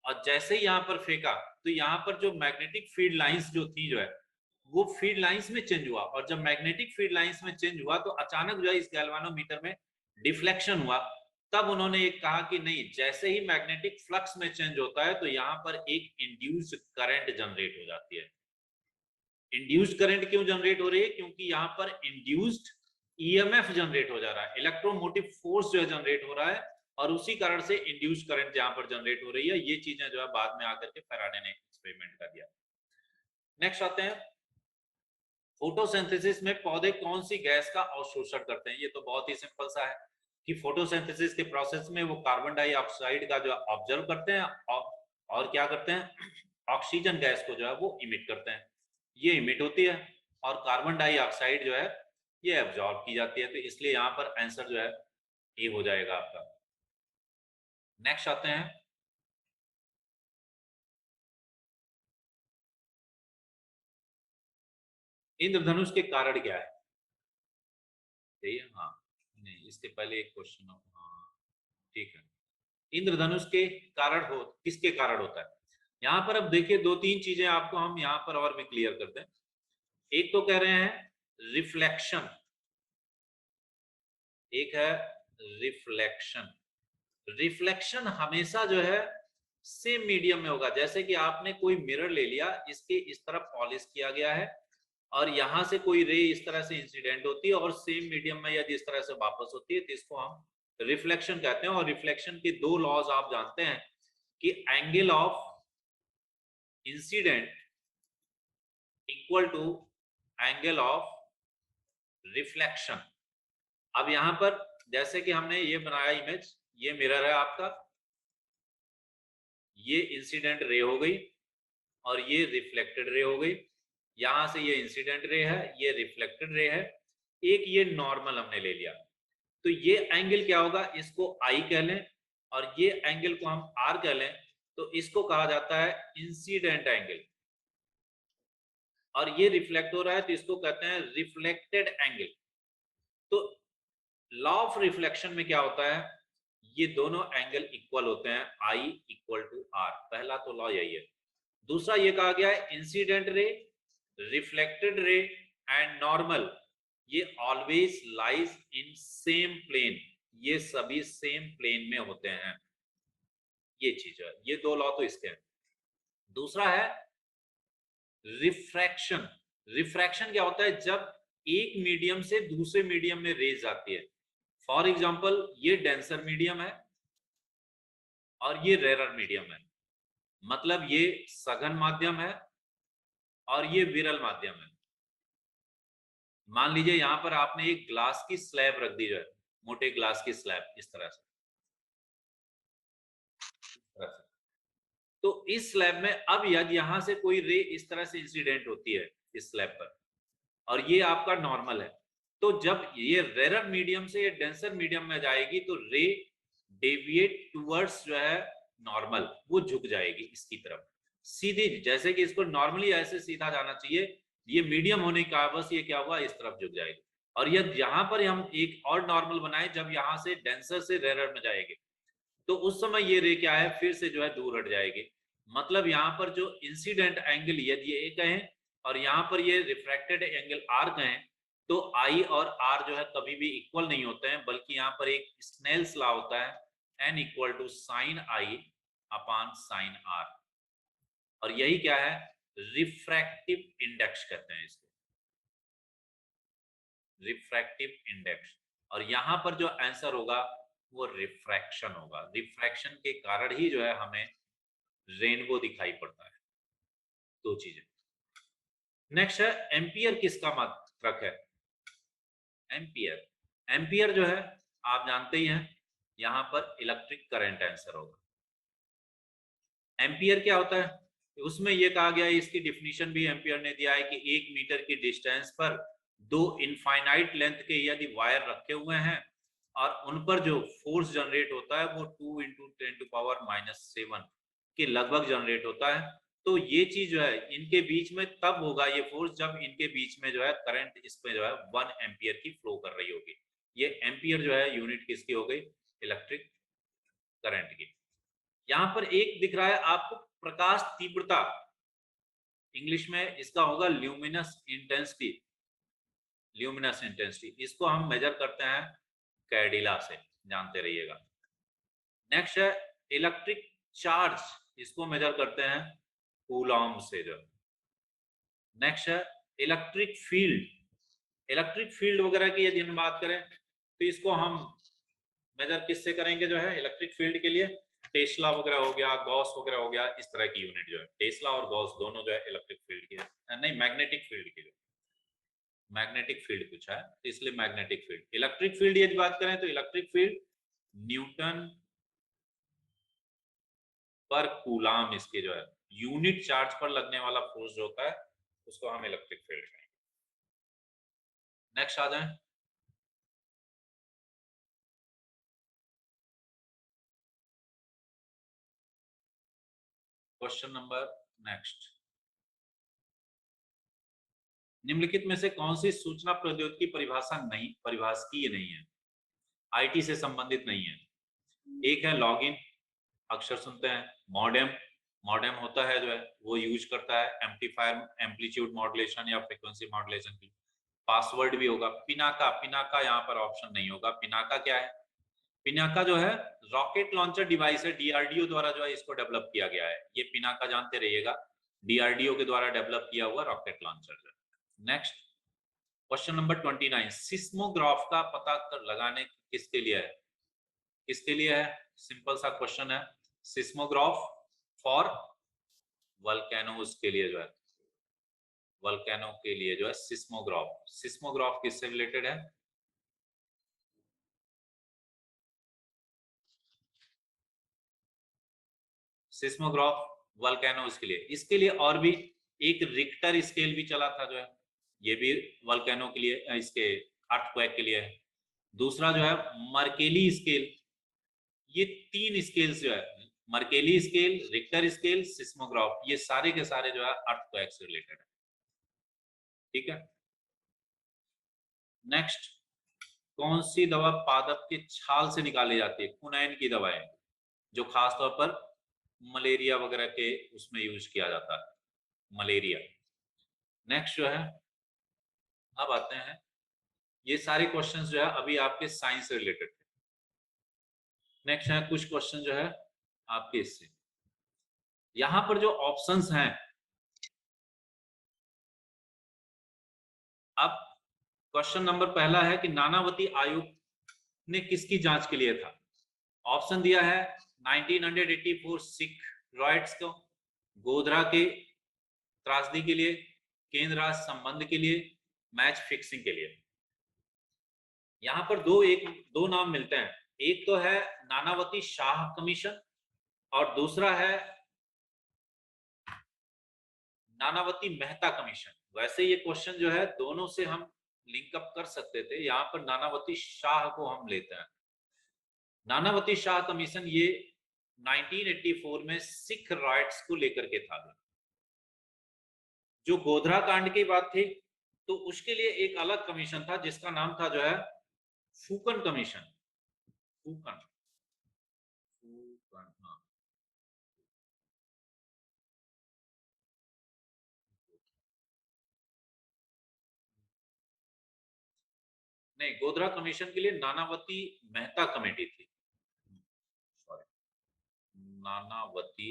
और जैसे ही यहाँ पर फेंका तो यहाँ पर जो मैग्नेटिक फील्ड लाइंस जो थी जो है वो फील्ड लाइंस में चेंज हुआ, और जब मैग्नेटिक फील्ड लाइंस में चेंज हुआ तो अचानक जो है इस गैल्वानोमीटर में डिफ्लेक्शन हुआ। तब उन्होंने एक कहा कि नहीं, जैसे ही मैग्नेटिक फ्लक्स में चेंज होता है तो यहाँ पर एक इंड्यूस्ड करंट जनरेट हो जाती है। इंड्यूस्ड करंट क्यों जनरेट हो रही है? क्योंकि यहाँ पर इंड्यूस्ड ईएमएफ जनरेट हो जा रहा है, इलेक्ट्रोमोटिव फोर्स जो है जनरेट हो रहा है, और उसी कारण से इंड्यूस्ड करंट जहां पर जनरेट हो रही है। ये चीजें जो है बाद में आकर के फैराडे ने एक्सपेरिमेंट कर दिया। नेक्स्ट आते हैं, फोटोसिंथेसिस में पौधे कौन सी गैस का अवशोषण करते हैं? ये तो बहुत ही सिंपल सा है कि फोटोसिंथेसिस के प्रोसेस में वो कार्बन डाइऑक्साइड का जो ऑब्जर्व करते हैं, और क्या करते हैं, ऑक्सीजन गैस को जो है वो इमिट करते हैं, ये इमिट होती है, और कार्बन डाइऑक्साइड जो है ये एब्जॉर्ब की जाती है, तो इसलिए यहाँ पर आंसर जो है ये हो जाएगा आपका। नेक्स्ट आते हैं, इंद्रधनुष के कारण क्या है? सही है, हाँ, नहीं इसके पहले एक क्वेश्चन, हाँ ठीक है, इंद्रधनुष के कारण हो, किसके कारण होता है? यहाँ पर अब देखिए दो तीन चीजें आपको हम यहाँ पर और भी क्लियर करते हैं। एक तो कह रहे हैं रिफ्लेक्शन, एक है रिफ्लेक्शन। रिफ्लेक्शन हमेशा जो है सेम मीडियम में होगा। जैसे कि आपने कोई मिरर ले लिया, इसके इस तरफ पॉलिश किया गया है और यहां से कोई रे इस तरह से इंसिडेंट होती है और सेम मीडियम में यदि इस तरह से वापस होती है तो इसको हम रिफ्लेक्शन कहते हैं। और रिफ्लेक्शन के दो लॉज आप जानते हैं कि angle of incident equal to angle of reflection. अब यहां पर जैसे कि हमने ये बनाया इमेज, ये मिरर है आपका, ये इंसिडेंट रे हो गई और ये रिफ्लेक्टेड रे हो गई। यहां से ये इंसिडेंट रे है, ये रिफ्लेक्टेड रे है, एक ये नॉर्मल हमने ले लिया। तो ये एंगल क्या होगा, इसको आई कह लें और ये एंगल को हम आर कह लें, तो इसको कहा जाता है इंसिडेंट एंगल। और ये रिफ्लेक्ट हो रहा है तो इसको कहते हैं रिफ्लेक्टेड एंगल। तो लॉ ऑफ रिफ्लेक्शन में क्या होता है, ये दोनों एंगल इक्वल होते हैं, आई इक्वल टू आर। पहला तो लॉ यही है। दूसरा ये कहा गया है incident ray, reflected ray and normal, ये always lies in same plane, ये सभी सेम प्लेन में होते हैं। ये चीज है, ये दो लॉ तो इसके हैं। दूसरा है रिफ्रैक्शन। रिफ्रैक्शन क्या होता है, जब एक मीडियम से दूसरे मीडियम में रेज आती है। फॉर एग्जाम्पल ये डेंसर मीडियम है और ये रेरर मीडियम है, मतलब ये सघन माध्यम है और ये विरल माध्यम है। मान लीजिए यहां पर आपने एक ग्लास की स्लैब रख दी है, मोटे ग्लास की स्लैब इस तरह से, तो इस स्लैब में अब यदि यहां से कोई रे इस तरह से इंसिडेंट होती है इस स्लैब पर और ये आपका नॉर्मल है, तो जब ये रेरर मीडियम से ये डेंसर मीडियम में जाएगी तो रे डेविएट टुवर्ड्स जो है नॉर्मल, वो झुक जाएगी इसकी तरफ सीधी, जैसे कि इसको नॉर्मली ऐसे सीधा जाना चाहिए, ये मीडियम होने का बस ये क्या हुआ इस तरफ झुक जाएगी। और ये यहां पर हम एक और नॉर्मल बनाए, जब यहां से डेंसर से रेरर में जाएंगे तो उस समय ये रे क्या है फिर से जो है दूर हट जाएगी। मतलब यहाँ पर जो इंसिडेंट एंगल यदि ये कहें और यहाँ पर ये रिफ्रैक्टेड एंगल आर कहें, तो आई और आर जो है कभी भी इक्वल नहीं होते हैं, बल्कि यहाँ पर एक स्नेल्स लॉ होता है, n equal to sine i upon sine r. और यही क्या है, रिफ्रैक्टिव इंडेक्स कहते हैं इसको, रिफ्रैक्टिव इंडेक्स। और यहां पर जो आंसर होगा वो रिफ्रैक्शन होगा। रिफ्रैक्शन के कारण ही जो है हमें रेनबो दिखाई पड़ता है। दो चीजें। नेक्स्ट है एम्पियर किसका मात्रक है, एम्पियर। एम्पियर जो है आप जानते ही हैं, यहां पर इलेक्ट्रिक करंट आंसर होगा। एम्पियर क्या होता है, उसमें यह कहा गया है, इसकी डिफिनीशन भी एम्पियर ने दिया है कि 1 मीटर की डिस्टेंस पर दो इनफाइनाइट लेंथ के यदि वायर रखे हुए हैं और उन पर जो फोर्स जनरेट होता है वो 2 × 10⁻⁻7 के लगभग जनरेट होता है। तो ये चीज जो है इनके बीच में तब होगा ये फोर्स जब इनके बीच में जो है करंट इसमें जो है 1 एम्पियर की फ्लो कर रही होगी। ये एम्पियर जो है यूनिट किसकी हो गई, इलेक्ट्रिक करंट की। यहां पर एक दिख रहा है आपको प्रकाश तीव्रता, इंग्लिश में इसका होगा ल्यूमिनस इंटेंसिटी। ल्यूमिनस इंटेंसिटी इसको हम मेजर करते हैं कैडिला से, जानते रहिएगा। नेक्स्ट है इलेक्ट्रिक चार्ज, इसको मेजर करते हैं कूलॉम से जो। नेक्स्ट है इलेक्ट्रिक फील्ड। इलेक्ट्रिक फील्ड वगैरह की यदि हम बात करें तो इसको हम मेजर किससे करेंगे, जो है इलेक्ट्रिक फील्ड के लिए टेस्ला वगैरह हो गया, गॉस वगैरह हो गया, इस तरह की यूनिट जो है टेस्ला और गॉस दोनों जो है इलेक्ट्रिक फील्ड की है, नहीं मैग्नेटिक फील्ड की, जो मैग्नेटिक फील्ड कुछ है तो इसलिए मैग्नेटिक फील्ड। इलेक्ट्रिक फील्ड यदि बात करें तो इलेक्ट्रिक फील्ड न्यूटन पर कूलाम, इसके जो है यूनिट चार्ज पर लगने वाला फोर्स जो होता है उसको हम इलेक्ट्रिक फील्ड कहेंगे। नेक्स्ट आ जाए, क्वेश्चन नंबर नेक्स्ट। निम्नलिखित में से कौन सी सूचना प्रौद्योगिकी परिभाषकीय नहीं है, आईटी से संबंधित नहीं है। एक है लॉगिन, अक्सर सुनते हैं। मॉडेम, मॉडेम होता है जो है वो यूज करता है एम्पलीफायर, एम्पलीट्यूड मॉड्यूलेशन या फ्रीक्वेंसी मॉड्यूलेशन की। पासवर्ड भी होगा। पिनाका, पिनाका यहाँ पर ऑप्शन नहीं होगा। पिनाका क्या है, पिनाका जो है रॉकेट लॉन्चर डिवाइस है, डीआरडीओ द्वारा जो है इसको डेवलप किया गया है। ये पिनाका जानते रहिएगा, डीआरडीओ के द्वारा डेवलप किया हुआ rocket launcher. Next question number 29, seismograph का पता लगाने किसके लिए है? किसके लिए है? सिंपल सा क्वेश्चन है, सिस्मोग्राफ फॉर वोल्केनोज के लिए जो है, वोल्केनो के लिए जो है सिस्मोग्राफ। सिस्मोग्राफ किससे रिलेटेड है? सिस्मोग्राफ वोल्केनोज के लिए। इसके लिए और भी एक रिक्टर स्केल भी चला था जो है, ये भी वोल्केनो के लिए, इसके अर्थक्वेक के लिए है। दूसरा जो है मर्केली स्केल, ये 3 स्केल्स जो है, Mercalli scale, Richter scale, seismograph, ये सारे के सारे जो है अर्थक्वेक से रिलेटेड है। ठीक है। नेक्स्ट, कौन सी दवा पादप के छाल से निकाली जाती है? कुनैन की दवाएं, जो खासतौर पर मलेरिया वगैरह के उसमें यूज किया जाता है, मलेरिया। नेक्स्ट जो है, अब आते हैं, ये सारे क्वेश्चंस जो है अभी आपके साइंस से रिलेटेड थे। नेक्स्ट है कुछ क्वेश्चन जो है आपके इससे, यहां पर जो ऑप्शंस हैं, अब क्वेश्चन नंबर पहला है कि नानावती आयोग ने किसकी जांच के लिए था? ऑप्शन दिया है 1984 सिख रॉयट्स को, गोधरा के त्रासदी के लिए, केंद्र राज्य संबंध के लिए, मैच फिक्सिंग के लिए। यहां पर दो नाम मिलते हैं, एक तो है नानावती शाह कमीशन और दूसरा है नानावती मेहता कमीशन। वैसे ये क्वेश्चन जो है दोनों से हम लिंकअप कर सकते थे, यहाँ पर नानावती शाह को हम लेते हैं। नानावती शाह कमीशन ये 1984 में सिख राइट्स को लेकर के था। जो गोधरा कांड की बात थी तो उसके लिए एक अलग कमीशन था जिसका नाम था जो है फूकन कमीशन। फूकन, फूकन, हाँ। नहीं, गोधरा कमीशन के लिए नानावती मेहता कमेटी थी, सॉरी, नानावती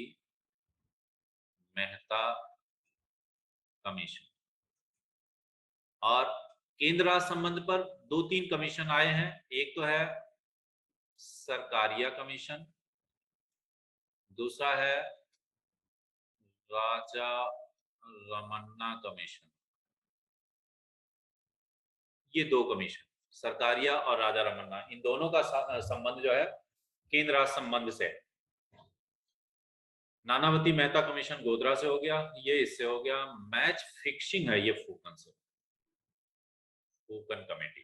मेहता कमीशन। और केंद्र राज्य संबंध पर 2-3 कमीशन आए हैं, एक तो है सरकारिया कमीशन, दूसरा है राजा रमन्ना कमीशन। ये 2 कमीशन, सरकारिया और राजा रमन्ना, इन दोनों का संबंध जो है केंद्र राज्य संबंध से है। नानावती मेहता कमीशन गोधरा से हो गया, ये इससे हो गया। मैच फिक्सिंग है ये फूकन से, फूकन कमेटी।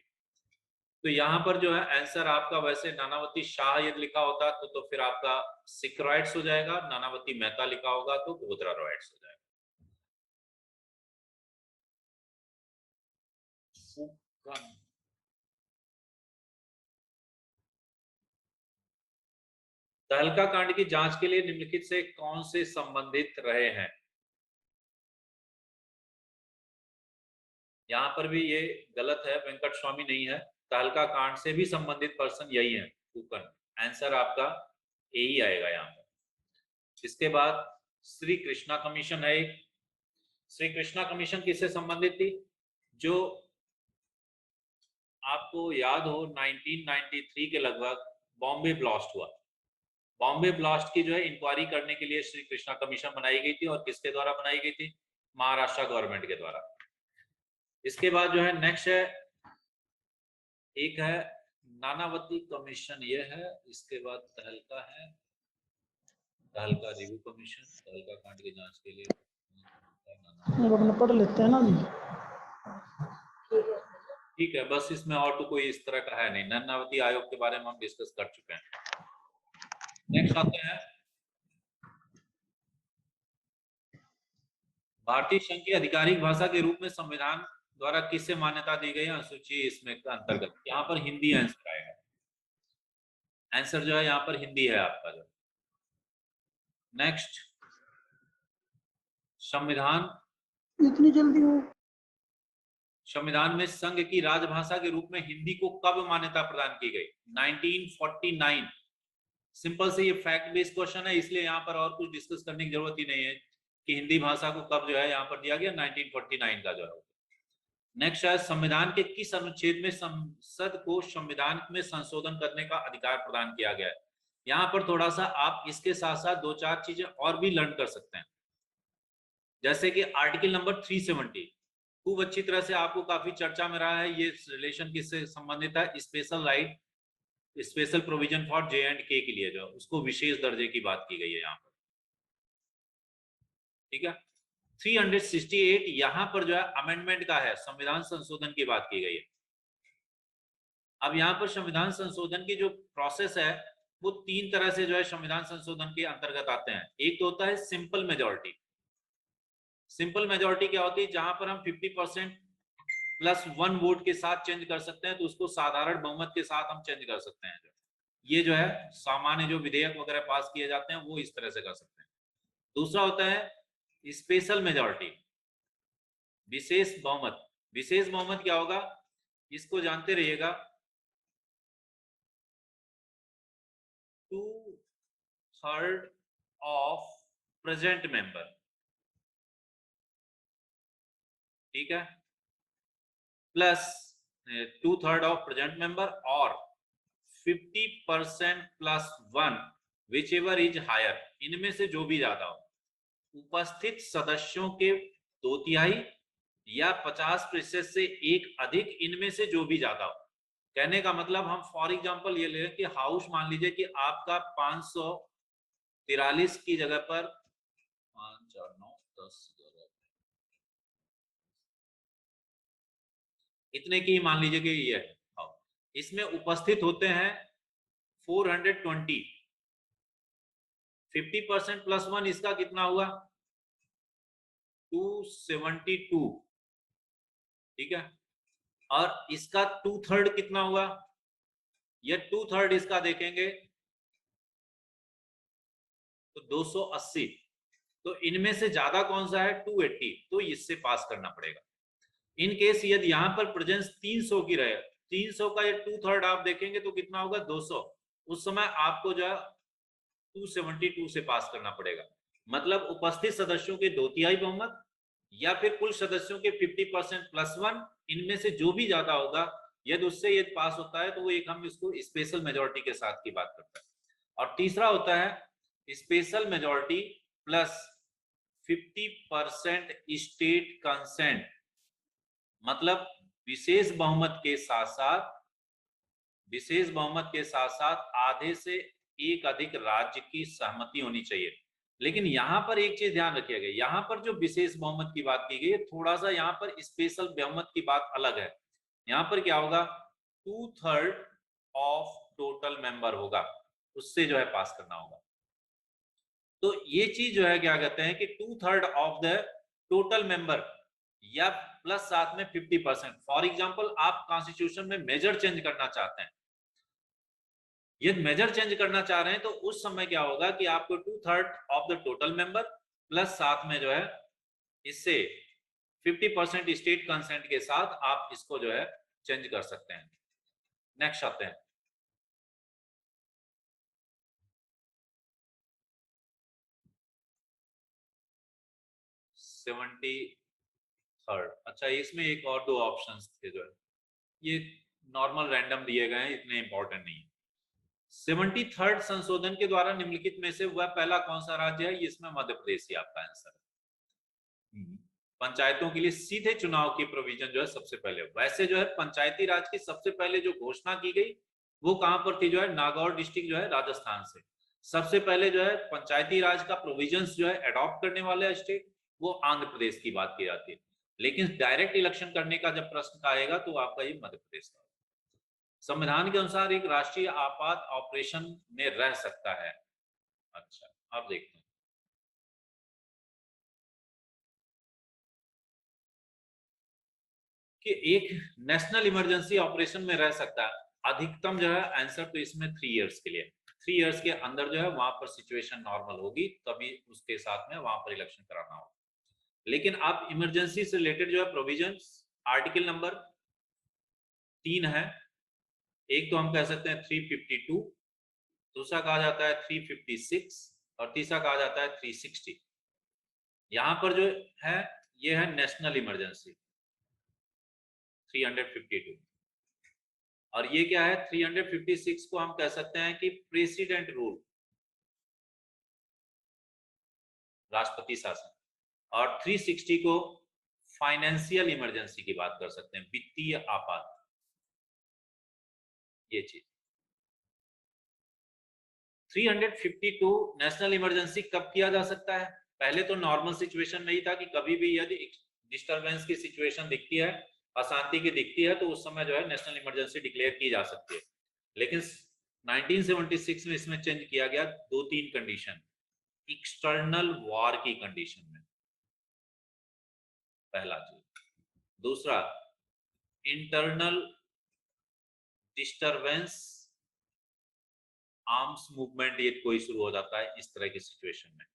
तो यहाँ पर जो है आंसर आपका, वैसे नानावती शाह यदि लिखा होता तो फिर आपका सिख रॉयट्स हो जाएगा, नानावती मेहता लिखा होगा तो गोधरा रॉयट्स हो जाएगा। फूकन, तहलका कांड की जांच के लिए निम्नलिखित से कौन से संबंधित रहे हैं? यहाँ पर भी ये गलत है, वेंकट स्वामी नहीं है, तहलका कांड से भी संबंधित पर्सन यही है, फूकन। आंसर आपका ए ही आएगा यहाँ पर। इसके बाद श्री कृष्णा कमीशन है एक। श्री कृष्णा कमीशन किससे संबंधित थी? जो आपको याद हो 1993 के लगभग बॉम्बे ब्लास्ट हुआ, बॉम्बे ब्लास्ट की जो है इंक्वायरी करने के लिए श्री कृष्णा कमीशन बनाई गई थी, और किसके द्वारा बनाई गई थी? महाराष्ट्र गवर्नमेंट के द्वारा। इसके बाद जो है नेक्स्ट है, एक है नानावती कमीशन, ये है। इसके बाद तहलका है, तहलका रिव्यू कमीशन, तहलका कांड की जांच के लिए अपने पढ़ लेते हैं ना जी। ठीक है, बस इसमें और तो कोई इस तरह का है नहीं। नानावती आयोग के बारे में हम डिस्कस कर चुके हैं। नेक्स्ट आते हैं, भारतीय संघ की आधिकारिक भाषा के रूप में संविधान द्वारा किसे मान्यता दी गई? अनुसूची इसमें अंतर्गत, यहाँ पर हिंदी आंसर आएगा। आंसर जो है यहाँ पर हिंदी है आपका जो। नेक्स्ट, संविधान इतनी जल्दी हो संविधान में संघ की राजभाषा के रूप में हिंदी को कब मान्यता प्रदान की गई? 1949। सिंपल से ये फैक्ट बेस्ड क्वेश्चन है, इसलिए यहाँ पर और कुछ डिस्कस करने की जरूरत ही नहीं है कि हिंदी भाषा को कब जो है यहाँ पर दिया गया, 1949 का जो है। नेक्स्ट है, संविधान के किस अनुच्छेद में संसद को संविधान में संशोधन करने का अधिकार प्रदान किया गया है? यहाँ पर थोड़ा सा आप इसके साथ साथ दो चार चीजें और भी लर्न कर सकते हैं, जैसे कि आर्टिकल नंबर 370 खूब अच्छी तरह से आपको काफी चर्चा में रहा है। ये रिलेशन किससे संबंधित है? Special right, special provision for J&K के लिए जो उसको विशेष दर्जे की बात की गई है यहाँ पर, ठीक है। 368 यहाँ पर जो है अमेंडमेंट का है, संविधान संशोधन की बात की गई है। अब यहाँ पर संविधान संशोधन की जो प्रोसेस है वो तीन तरह से जो है संविधान संशोधन के अंतर्गत आते हैं। एक तो होता है सिंपल मेजोरिटी। सिंपल मेजोरिटी क्या होती है? जहां पर हम 50% +1 वोट के साथ चेंज कर सकते हैं, तो उसको साधारण बहुमत के साथ हम चेंज कर सकते हैं। ये जो है सामान्य जो विधेयक वगैरह पास किए जाते हैं वो इस तरह से कर सकते हैं। दूसरा होता है स्पेशल मेजोरिटी, विशेष बहुमत। विशेष बहुमत क्या होगा इसको जानते रहिएगा, 2/3 ऑफ प्रेजेंट मेंबर, ठीक है, प्लस 2/3 ऑफ प्रेजेंट मेंबर और 50% +1 विच एवर इज हायर, इनमें से जो भी ज्यादा हो, उपस्थित सदस्यों के 2/3 या 50% से एक अधिक, इनमें से जो भी ज्यादा हो। कहने का मतलब हम फॉर एग्जांपल ये ले कि हाउस मान लीजिए कि आपका 543 की जगह पर 5 4 9 10 इतने की मान लीजिए कि ये है, इसमें उपस्थित होते हैं 420, 50% +1 इसका कितना हुआ 272, ठीक है, और इसका 2/3 कितना हुआ, ये 2/3 इसका देखेंगे तो 280, तो इनमें से ज्यादा कौन सा है 280, तो इससे पास करना पड़ेगा। इन केस यदि यहां पर प्रेजेंस 300 की रहे, 300 का ये 2/3 आप देखेंगे तो कितना होगा 200, उस समय आपको जो है 272 से पास करना पड़ेगा। मतलब उपस्थित सदस्यों के 2/3 बहुमत या फिर कुल सदस्यों के 50% +1, इनमें से जो भी ज्यादा होगा, यदि उससे ये पास होता है तो वो एक हम इसको स्पेशल मेजोरिटी के साथ की बात करते हैं। और तीसरा होता है special majority plus 50% state consent, मतलब विशेष बहुमत के साथ साथ, विशेष बहुमत के साथ साथ आधे से एक अधिक राज्य की सहमति होनी चाहिए। लेकिन यहां पर एक चीज ध्यान रखिएगा, यहां पर जो विशेष बहुमत की बात की गई है, थोड़ा सा यहां पर स्पेशल बहुमत की बात अलग है। यहां पर क्या होगा 2/3 ऑफ टोटल मेंबर होगा, उससे जो है पास करना होगा। तो ये चीज जो है क्या कहते हैं कि 2/3 ऑफ द टोटल मेंबर या प्लस साथ में 50%। फॉर एग्जांपल आप कॉन्स्टिट्यूशन में मेजर चेंज करना चाहते हैं, यदि मेजर चेंज करना चाह रहे हैं तो उस समय क्या होगा कि आपको 2/3 of the total member plus साथ में जो है इससे 50% स्टेट कंसेंट के साथ आप इसको जो है चेंज कर सकते हैं। नेक्स्ट आते हैं, सेवेंटी थर्ड। अच्छा, इसमें एक और दो ऑप्शंस थे जो है ये नॉर्मल रैंडम दिए गए हैं, इतने इंपॉर्टेंट नहीं है। 73rd संशोधन के द्वारा निम्नलिखित में से वह पहला कौन सा राज्य है? इसमें मध्य प्रदेश ही आपका आंसर है। पंचायतों के लिए सीधे चुनाव की प्रोविजन जो है सबसे पहले, वैसे जो है पंचायती राज की सबसे पहले जो घोषणा की गई वो कहां पर थी? जो है नागौर डिस्ट्रिक्ट जो है राजस्थान से। सबसे पहले जो है पंचायती राज का प्रोविजंस जो है अडॉप्ट करने वाले स्टेट वो आंध्र प्रदेश की बात की जाती है। लेकिन डायरेक्ट इलेक्शन करने का जब प्रश्न आएगा तो आपका ये मध्य प्रदेश का। संविधान के अनुसार एक राष्ट्रीय आपात ऑपरेशन में रह सकता है। अच्छा, अब देखते हैं कि एक नेशनल इमरजेंसी ऑपरेशन में रह सकता है अधिकतम जो है आंसर तो इसमें 3 इयर्स के लिए, 3 इयर्स के अंदर जो है वहां पर सिचुएशन नॉर्मल होगी तभी उसके साथ में वहां पर इलेक्शन कराना होगा। लेकिन आप इमरजेंसी से रिलेटेड जो है प्रोविजंस आर्टिकल नंबर 3 है। एक तो हम कह सकते हैं 352, दूसरा कहा जाता है 356 और तीसरा कहा जाता है 360। यहां पर जो है ये है नेशनल इमरजेंसी 352, और ये क्या है 356 को हम कह सकते हैं कि प्रेसिडेंट रूल, राष्ट्रपति शासन, और 360 को फाइनेंशियल इमरजेंसी की बात कर सकते हैं, वित्तीय आपात, ये चीज। 352 नेशनल इमरजेंसी कब किया जा सकता है? पहले तो नॉर्मल सिचुएशन में ही था कि कभी भी यदि डिस्टरबेंस की सिचुएशन दिखती है, अशांति की दिखती है, तो उस समय जो है नेशनल इमरजेंसी डिक्लेयर की जा सकती है। लेकिन 1976 में इसमें चेंज किया गया 2-3 कंडीशन, एक्सटर्नल वॉर की कंडीशन में, पहला चीज। दूसरा, इंटरनल डिस्टरबेंस, आर्म्स मूवमेंट ये कोई शुरू हो जाता है, इस तरह की सिचुएशन में।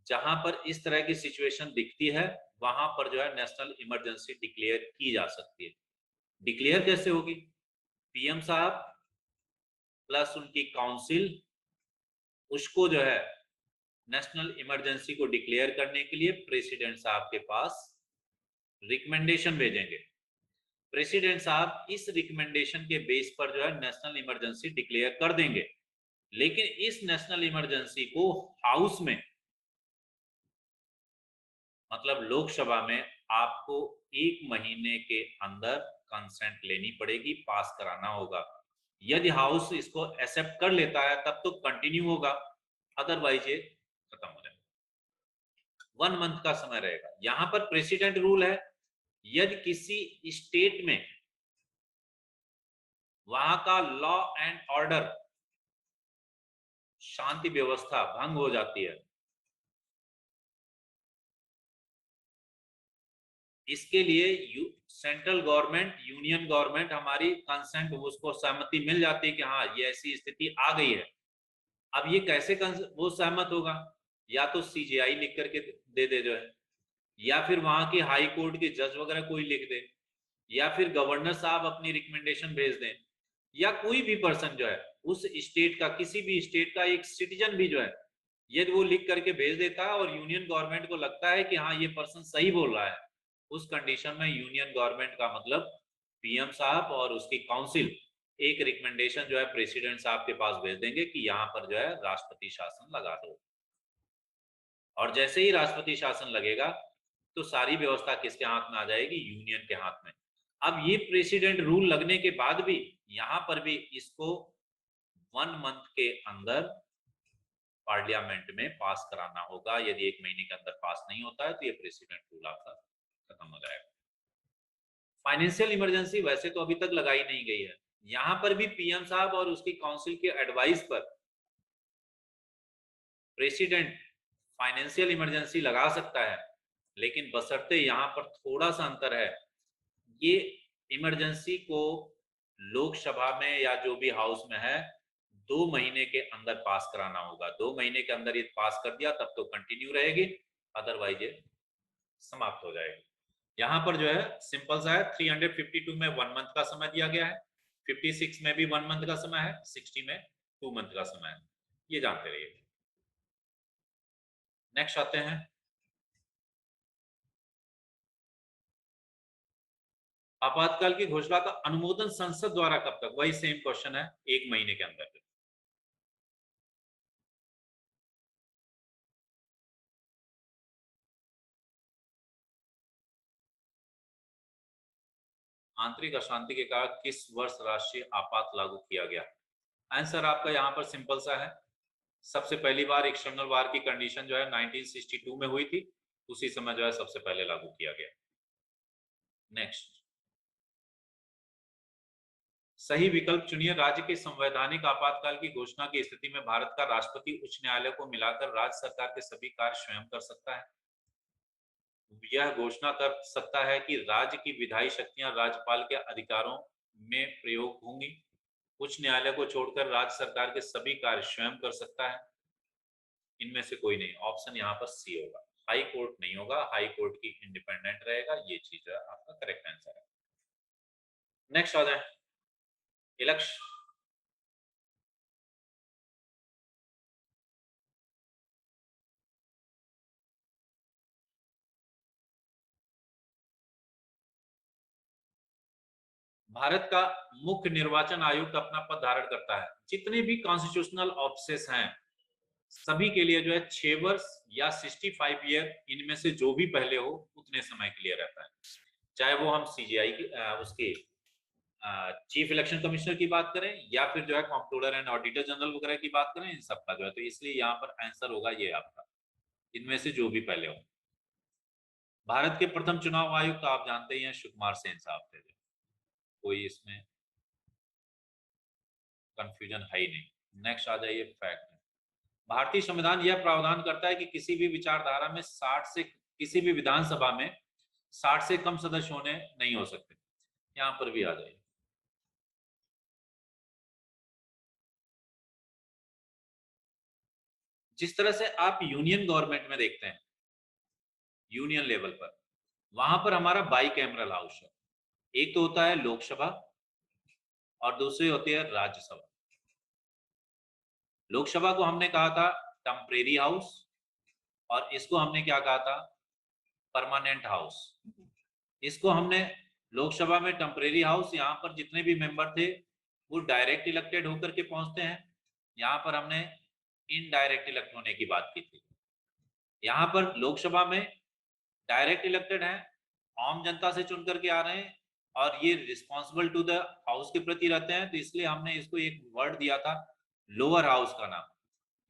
जहां पर इस तरह की सिचुएशन दिखती है वहां पर जो है नेशनल इमरजेंसी डिक्लेयर की जा सकती है। डिक्लेयर कैसे होगी? पीएम साहब प्लस उनकी काउंसिल उसको जो है नेशनल इमरजेंसी को डिक्लेयर करने के लिए प्रेसिडेंट साहब के पास रिकमेंडेशन भेजेंगे। प्रेसिडेंट साहब इस रिकमेंडेशन के बेस पर जो है नेशनल इमरजेंसी डिक्लेयर कर देंगे। लेकिन इस नेशनल इमरजेंसी को हाउस में, मतलब लोकसभा में, आपको 1 महीने के अंदर कंसेंट लेनी पड़ेगी, पास कराना होगा। यदि हाउस इसको एक्सेप्ट कर लेता है तब तो कंटिन्यू होगा, अदरवाइज ये खत्म हो जाएगा। 1 मंथ का समय रहेगा। यहां पर प्रेसिडेंट रूल है, यदि किसी स्टेट में वहां का लॉ एंड ऑर्डर, शांति व्यवस्था भंग हो जाती है, इसके लिए सेंट्रल गवर्नमेंट, यूनियन गवर्नमेंट हमारी कंसेंट, उसको सहमति मिल जाती है कि हाँ ये ऐसी स्थिति आ गई है। अब ये कैसे वो सहमत होगा? या तो सीजीआई लिख करके दे दे जो है, या फिर वहां के हाई कोर्ट के जज वगैरह कोई लिख दे, या फिर गवर्नर साहब अपनी रिकमेंडेशन भेज दें, या कोई भी पर्सन जो है उस स्टेट का, किसी भी स्टेट का एक सिटीजन भी जो है, यदि वो लिख करके भेज देता है और यूनियन गवर्नमेंट को लगता है कि हाँ ये पर्सन सही बोल रहा है, उस कंडीशन में यूनियन गवर्नमेंट का मतलब पीएम साहब और उसकी काउंसिल एक रिकमेंडेशन जो है प्रेसिडेंट साहब के पास भेज देंगे कि यहाँ पर जो है राष्ट्रपति शासन लगा दो। और जैसे ही राष्ट्रपति शासन लगेगा तो सारी व्यवस्था किसके हाथ में आ जाएगी? यूनियन के हाथ में। अब ये प्रेसिडेंट रूल लगने के बाद भी यहां पर भी इसको 1 मंथ के अंदर पार्लियामेंट में पास कराना होगा। यदि 1 महीने के अंदर पास नहीं होता है तो ये प्रेसिडेंट रूल आपका खत्म हो जाएगा। फाइनेंशियल इमरजेंसी वैसे तो अभी तक लगाई नहीं गई है, यहां पर भी पीएम साहब और उसकी काउंसिल के एडवाइस पर प्रेसिडेंट फाइनेंशियल इमरजेंसी लगा सकता है, लेकिन बशर्ते यहां पर थोड़ा सा अंतर है, ये इमरजेंसी को लोकसभा में या जो भी हाउस में है 2 महीने के अंदर पास कराना होगा। 2 महीने के अंदर ये पास कर दिया तब तो कंटिन्यू रहेगी, अदरवाइज ये समाप्त हो जाएगी। यहाँ पर जो है सिंपल सा है, 352 में 1 मंथ का समय दिया गया है, 56 में भी 1 मंथ का समय है, 60 में 2 मंथ का समय है। ये जानते रहिए। नेक्स्ट आते हैं, आपातकाल की घोषणा का अनुमोदन संसद द्वारा कब तक? वही सेम क्वेश्चन है, 1 महीने के अंदर। आंतरिक अशांति के कारण किस वर्ष राष्ट्रीय आपात लागू किया गया? आंसर आपका यहाँ पर सिंपल सा है, सबसे पहली बार एक्सटर्नल वार की कंडीशन जो है 1962 में हुई थी, उसी समय जो है सबसे पहले लागू किया गया। नेक्स्ट, सही विकल्प चुनिए। राज्य के संवैधानिक आपातकाल की घोषणा की स्थिति में भारत का राष्ट्रपति उच्च न्यायालय को मिलाकर राज्य सरकार के सभी कार्य स्वयं कर सकता है। यह घोषणा कर सकता है कि राज्य की विधायी शक्तियां राज्यपाल के अधिकारों में प्रयोग होंगी। उच्च न्यायालय को छोड़कर राज्य सरकार के सभी कार्य स्वयं कर सकता है। इनमें से कोई नहीं, ऑप्शन यहाँ पर सी होगा। हाई कोर्ट नहीं होगा, हाई कोर्ट की इंडिपेंडेंट रहेगा, ये चीज है आपका करेक्ट आंसर है। नेक्स्ट आ जाए, इलेक्शन। भारत का मुख्य निर्वाचन आयुक्त अपना पद धारण करता है। जितने भी कॉन्स्टिट्यूशनल ऑफिसेस हैं सभी के लिए जो है 6 वर्ष या 65 ईयर, इनमें से जो भी पहले हो उतने समय के लिए रहता है। चाहे वो हम सीजीआई की उसके चीफ इलेक्शन कमिश्नर की बात करें या फिर जो है कंप्ट्रोलर एंड ऑडिटर जनरल वगैरह की बात करें, इन सब का जो है, तो इसलिए यहाँ पर आंसर होगा ये आपका, इनमें से जो भी पहले हो। भारत के प्रथम चुनाव आयुक्त आप जानते ही हैं, सुकुमार सेन साहब थे, कोई इसमें कंफ्यूजन है ही नहीं। नेक्स्ट आ जाइए, फैक्ट। भारतीय संविधान यह प्रावधान करता है कि किसी भी विचारधारा में 60 से, किसी भी विधानसभा में 60 से कम सदस्य होने नहीं हो सकते। यहां पर भी आ जाइए। जिस तरह से आप यूनियन गवर्नमेंट में देखते हैं, यूनियन लेवल पर, वहां पर हमारा बाई कैमरल हाउस है। एक तो होता है लोकसभा और दूसरी होती है राज्यसभा। लोकसभा को हमने कहा था टेम्परेरी हाउस और इसको हमने क्या कहा था, परमानेंट हाउस। इसको हमने लोकसभा में टेम्परेरी हाउस, यहाँ पर जितने भी मेंबर थे वो डायरेक्ट इलेक्टेड होकर के पहुंचते हैं। यहाँ पर हमने इनडायरेक्ट इलेक्ट होने की बात की थी। यहाँ पर लोकसभा में डायरेक्ट इलेक्टेड है, आम जनता से चुन करके आ रहे हैं और ये रिस्पॉन्सिबल टू द हाउस के प्रति रहते हैं, तो इसलिए हमने इसको एक वर्ड दिया था लोअर हाउस का नाम।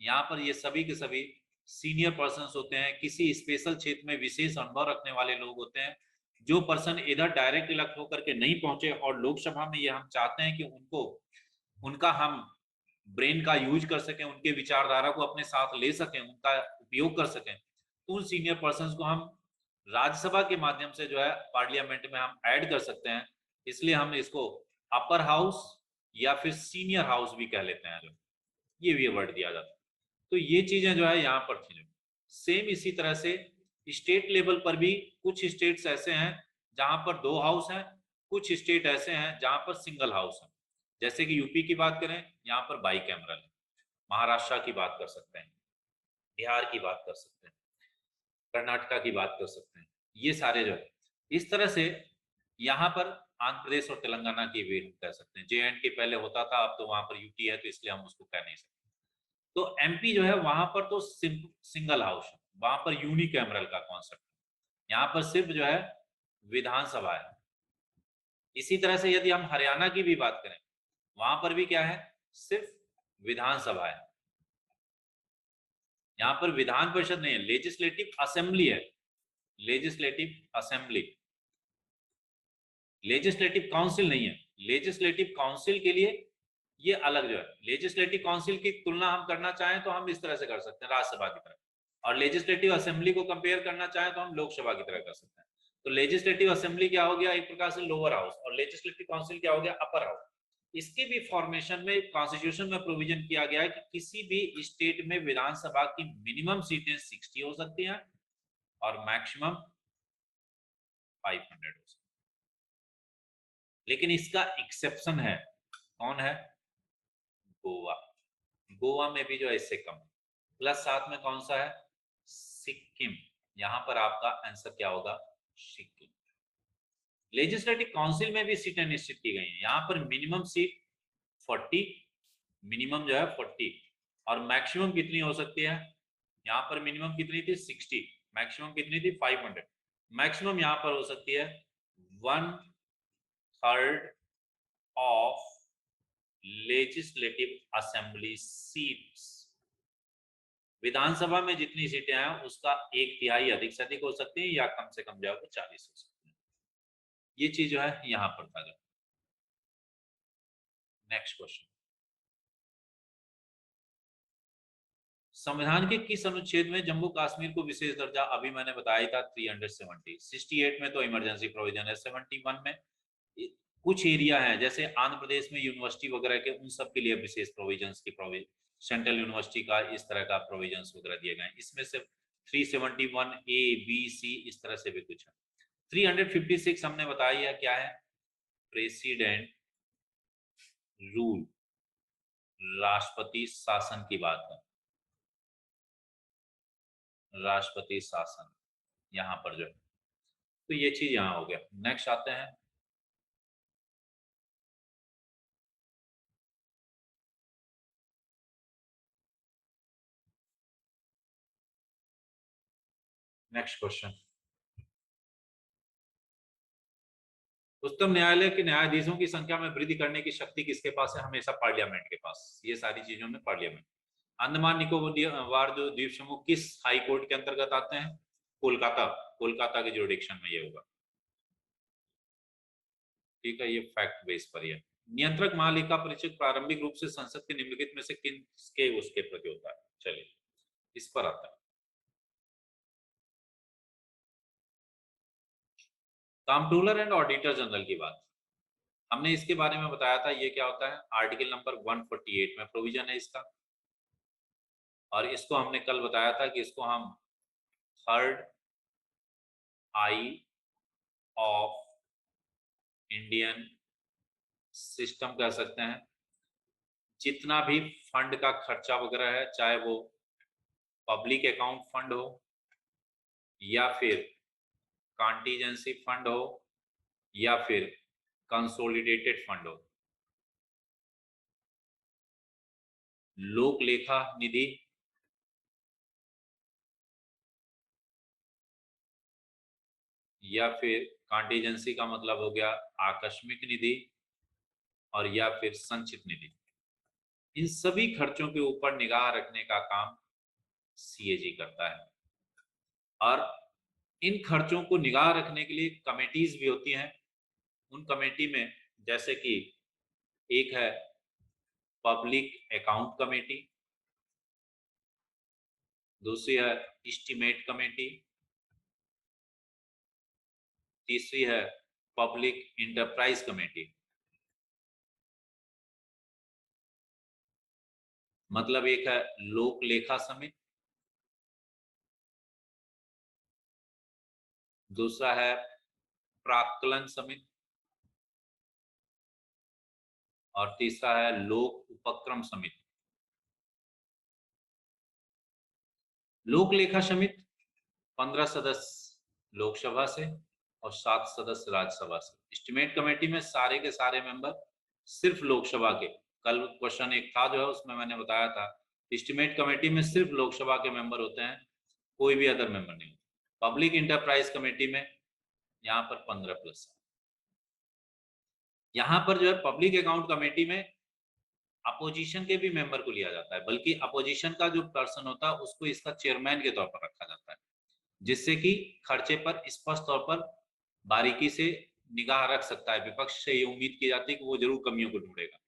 यहाँ पर ये सभी के सभी सीनियर पर्सन होते हैं, किसी स्पेशल क्षेत्र में विशेष अनुभव रखने वाले लोग होते हैं। जो पर्सन इधर डायरेक्ट इलेक्ट होकर के नहीं पहुंचे और लोकसभा में ये हम चाहते हैं कि उनको, उनका हम ब्रेन का यूज कर सकें, उनके विचारधारा को अपने साथ ले सकें, उनका उपयोग कर सकें, तो उन सीनियर पर्सन को हम राज्यसभा के माध्यम से जो है पार्लियामेंट में हम ऐड कर सकते हैं। इसलिए हम इसको अपर हाउस या फिर सीनियर हाउस भी कह लेते हैं, जो ये भी वर्ड दिया जाता है। तो ये चीजें जो है यहाँ पर थी। सेम इसी तरह से स्टेट लेवल पर भी कुछ स्टेट्स ऐसे हैं जहां पर 2 हाउस हैं, कुछ स्टेट ऐसे हैं जहां पर सिंगल हाउस है। जैसे कि यूपी की बात करें, यहाँ पर बाई कैमरल है। महाराष्ट्र की बात कर सकते हैं, बिहार की बात कर सकते हैं, कर्नाटका की बात कर सकते हैं, ये सारे जो है इस तरह से। यहाँ पर आंध्र प्रदेश और तेलंगाना की भी कह सकते हैं। JNK पहले होता था, अब तो वहां पर यूटी है, तो इसलिए हम उसको कह नहीं सकते। तो MP जो है वहां पर तो सिंगल हाउस है, वहां पर यूनिकैमरल का कॉन्सेप्ट है। यहाँ पर सिर्फ जो है विधानसभा है। इसी तरह से यदि हम हरियाणा की भी बात करें, वहां पर भी क्या है, सिर्फ विधानसभा है। यहाँ पर विधान परिषद नहीं है, लेजिस्लेटिव असेंबली है, लेजिस्लेटिव असेंबली। लेजिस्लेटिव काउंसिल नहीं है। लेजिस्लेटिव काउंसिल के लिए ये अलग जो है, लेजिस्लेटिव काउंसिल की तुलना हम करना चाहें तो हम इस तरह से कर सकते हैं, राज्यसभा की तरह, और लेजिस्लेटिव असेंबली को कंपेयर करना चाहें तो हम लोकसभा की तरह कर सकते हैं। तो लेजिस्लेटिव असेंबली क्या हो गया, एक प्रकार से लोअर हाउस, और लेजिस्लेटिव काउंसिल क्या हो गया, अपर हाउस। इसकी भी फॉर्मेशन में कॉन्स्टिट्यूशन में प्रोविजन किया गया है कि किसी भी स्टेट में विधानसभा की मिनिमम सीटें 60 हो सकती हैं और मैक्सिमम 500 हो सकती है। लेकिन इसका एक्सेप्शन है, कौन है, गोवा। गोवा में भी जो है इससे कम, प्लस साथ में कौन सा है, सिक्किम। यहां पर आपका आंसर क्या होगा, सिक्किम। लेजिस्लेटिव काउंसिल में भी सीटें निश्चित की गई हैं। यहाँ पर मिनिमम सीट 40, मिनिमम जो है 40, और मैक्सिमम कितनी हो सकती है, यहाँ पर मिनिमम कितनी थी 60, मैक्सिमम कितनी थी 500। मैक्सिमम यहाँ पर हो सकती है 1/3 ऑफ लेजिस्लेटिव असेंबली सीट्स। विधानसभा में जितनी सीटें हैं उसका 1/3 अधिक से अधिक हो सकती है, या कम से कम जो है 40 हो सकती है। ये चीज जो है यहाँ पर था। नेक्स्ट क्वेश्चन, संविधान के किस अनुच्छेद में जम्मू कश्मीर को विशेष दर्जा, अभी मैंने बताया था 370, 68 में तो इमरजेंसी प्रोविजन है, 71 में कुछ एरिया है जैसे आंध्र प्रदेश में यूनिवर्सिटी वगैरह के, उन सब के लिए विशेष प्रोविजंस की सेंट्रल यूनिवर्सिटी का इस तरह का प्रोविजंस वगैरह दिए गए। इसमें से 371 ए बी सी इस तरह से भी कुछ है। 356 हमने बताया क्या है, प्रेसिडेंट रूल, राष्ट्रपति शासन की बात है, राष्ट्रपति शासन यहां पर जो है, तो ये चीज यहां हो गया। नेक्स्ट आते हैं, नेक्स्ट क्वेश्चन। उच्चतम न्यायालय के न्यायाधीशों की संख्या में वृद्धि करने की शक्ति किसके पास है, हमेशा पार्लियामेंट के पास। ये सारी चीजों में पार्लियामेंट। अंडमान निकोबार जो द्वीप समूह किस हाई कोर्ट के अंतर्गत आते हैं, कोलकाता, कोलकाता के जुरिडिक्शन में ये होगा। ठीक है, ये फैक्ट बेस पर है। नियंत्रक महालेखा परीक्षक प्रारंभिक रूप से संसद के निम्नलिखित में से किसके उसके प्रति होता है, चलिए इस पर आता है। कंट्रोलर एंड ऑडिटर जनरल की बात हमने इसके बारे में बताया था, ये क्या होता है, आर्टिकल नंबर 148 में प्रोविजन है इसका, और इसको हमने कल बताया था कि इसको हम third I of Indian system कह सकते हैं। जितना भी फंड का खर्चा वगैरह है, चाहे वो पब्लिक अकाउंट फंड हो या फिर कॉन्टीजेंसी फंड हो या फिर कंसोलिडेटेड फंड हो, लोक लेखा निधि या फिर कॉन्टीजेंसी का मतलब हो गया आकस्मिक निधि और या फिर संचित निधि, इन सभी खर्चों के ऊपर निगाह रखने का काम सीएजी करता है। और इन खर्चों को निगाह रखने के लिए कमेटीज भी होती हैं। उन कमेटी में जैसे कि एक है पब्लिक अकाउंट कमेटी, दूसरी है एस्टीमेट कमेटी, तीसरी है पब्लिक इंटरप्राइज कमेटी। मतलब एक है लोक लेखा समिति, दूसरा है प्राक्कलन समिति और तीसरा है लोक उपक्रम समिति। लोक लेखा समिति 15 सदस्य लोकसभा से और 7 सदस्य राज्यसभा से। एस्टीमेट कमेटी में सारे के सारे मेंबर सिर्फ लोकसभा के, कल क्वेश्चन एक था जो है उसमें मैंने बताया था, एस्टीमेट कमेटी में सिर्फ लोकसभा के मेंबर होते हैं, कोई भी अदर मेंबर नहीं होते। पब्लिक इंटरप्राइज कमेटी में यहाँ पर 15+। यहाँ पर जो है पब्लिक अकाउंट कमेटी में अपोजिशन के भी मेंबर को लिया जाता है, बल्कि अपोजिशन का जो पर्सन होता है उसको इसका चेयरमैन के तौर पर रखा जाता है, जिससे कि खर्चे पर स्पष्ट तौर पर बारीकी से निगाह रख सकता है। विपक्ष से ये उम्मीद की जाती है कि वो जरूर कमियों को ढूंढेगा,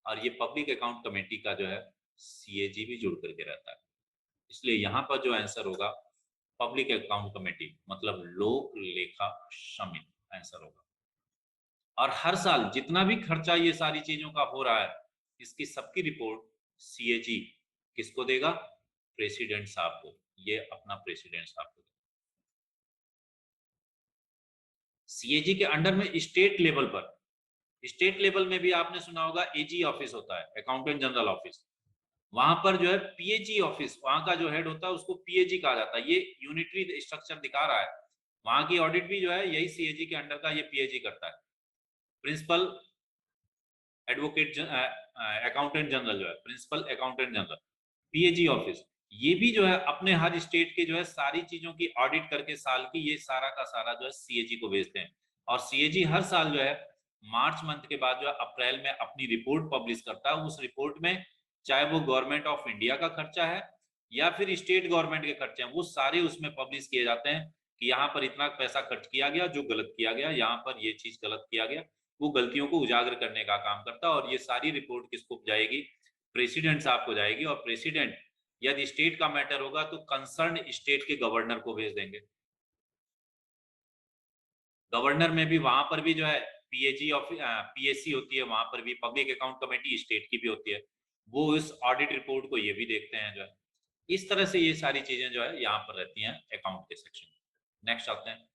और ये पब्लिक अकाउंट कमेटी का जो है सीएजी भी जुड़ करके रहता है। इसलिए यहाँ पर जो आंसर होगा पब्लिक अकाउंट कमेटी, मतलब लोक लेखा समिति आंसर होगा। और हर साल जितना भी खर्चा ये सारी चीजों का हो रहा है, इसकी सबकी रिपोर्ट सीएजी किसको देगा, प्रेसिडेंट साहब को। ये अपना प्रेसिडेंट साहब को। सीएजी के अंडर में स्टेट लेवल पर, स्टेट लेवल में भी आपने सुना होगा एजी ऑफिस होता है, अकाउंटेंट जनरल ऑफिस। वहां पर जो है पीएजी ऑफिस, वहां का जो हेड होता है उसको पीएजी कहा जाता है। ये यूनिटरी स्ट्रक्चर दिखा रहा है। वहां की ऑडिट भी जो है यही सीएजी के अंडर का ये पीएजी करता है। प्रिंसिपल एडवोकेट अकाउंटेंट जनरल जो है principal accountant general, PAG office, ये भी जो है अपने हर स्टेट के जो है सारी चीजों की ऑडिट करके साल की ये सारा का सारा जो है सीएजी को भेजते हैं। और सीएजी हर साल जो है मार्च मंथ के बाद जो है अप्रैल में अपनी रिपोर्ट पब्लिश करता है। उस रिपोर्ट में चाहे वो गवर्नमेंट ऑफ इंडिया का खर्चा है या फिर स्टेट गवर्नमेंट के खर्चे हैं, वो सारे उसमें पब्लिश किए जाते हैं कि यहाँ पर इतना पैसा खर्च किया गया, जो गलत किया गया, यहाँ पर ये चीज गलत किया गया, वो गलतियों को उजागर करने का काम करता है। और ये सारी रिपोर्ट किसको जाएगी, प्रेसिडेंट साहब को जाएगी। और प्रेसिडेंट यदि स्टेट का मैटर होगा तो कंसर्न स्टेट के गवर्नर को भेज देंगे। गवर्नर में भी वहां पर भी जो है पीएजी ऑफिस पीएसी होती है, वहां पर भी पब्लिक अकाउंट कमेटी स्टेट की भी होती है, वो इस ऑडिट रिपोर्ट को ये भी देखते हैं जो है। इस तरह से ये सारी चीजें जो है यहाँ पर रहती हैं अकाउंट के सेक्शन में। नेक्स्ट आते हैं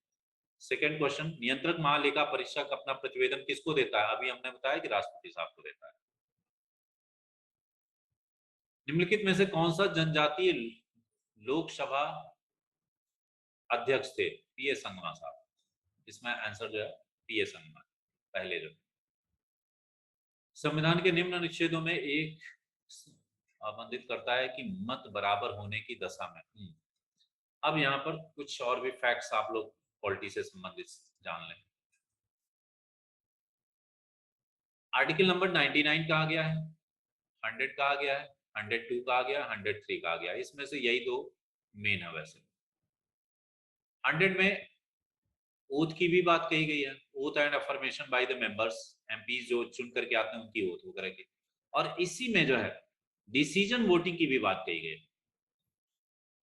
सेकंड क्वेश्चन, नियंत्रक महालेखा परीक्षक अपना प्रतिवेदन किसको देता है? अभी हमने बताया कि राष्ट्रपति साहब को देता है। निम्नलिखित में से कौन सा जनजातीय लोकसभा अध्यक्ष थे? पी एस संगमा साहब। इसमें आंसर जो है पी एस संगमा पहले जो। संविधान के निम्न अनुच्छेदों में एक संबंधित करता है कि मत बराबर होने की दशा में। अब यहाँ पर कुछ और भी फैक्ट्स आप लोग पॉलिटी से संबंधित जान लें। आर्टिकल नंबर 99 कहा गया है, 100 कहा गया है, 102 कहा गया, 103 कहा गया। इसमें से यही दो मेन है। वैसे 100 में ओथ की भी बात कही गई है, oath and affirmation by the members, MP जो चुन करके आते हैं उनकी ओथ वगैरह की। और इसी में जो है डिसीजन वोटिंग की भी बात कही गई।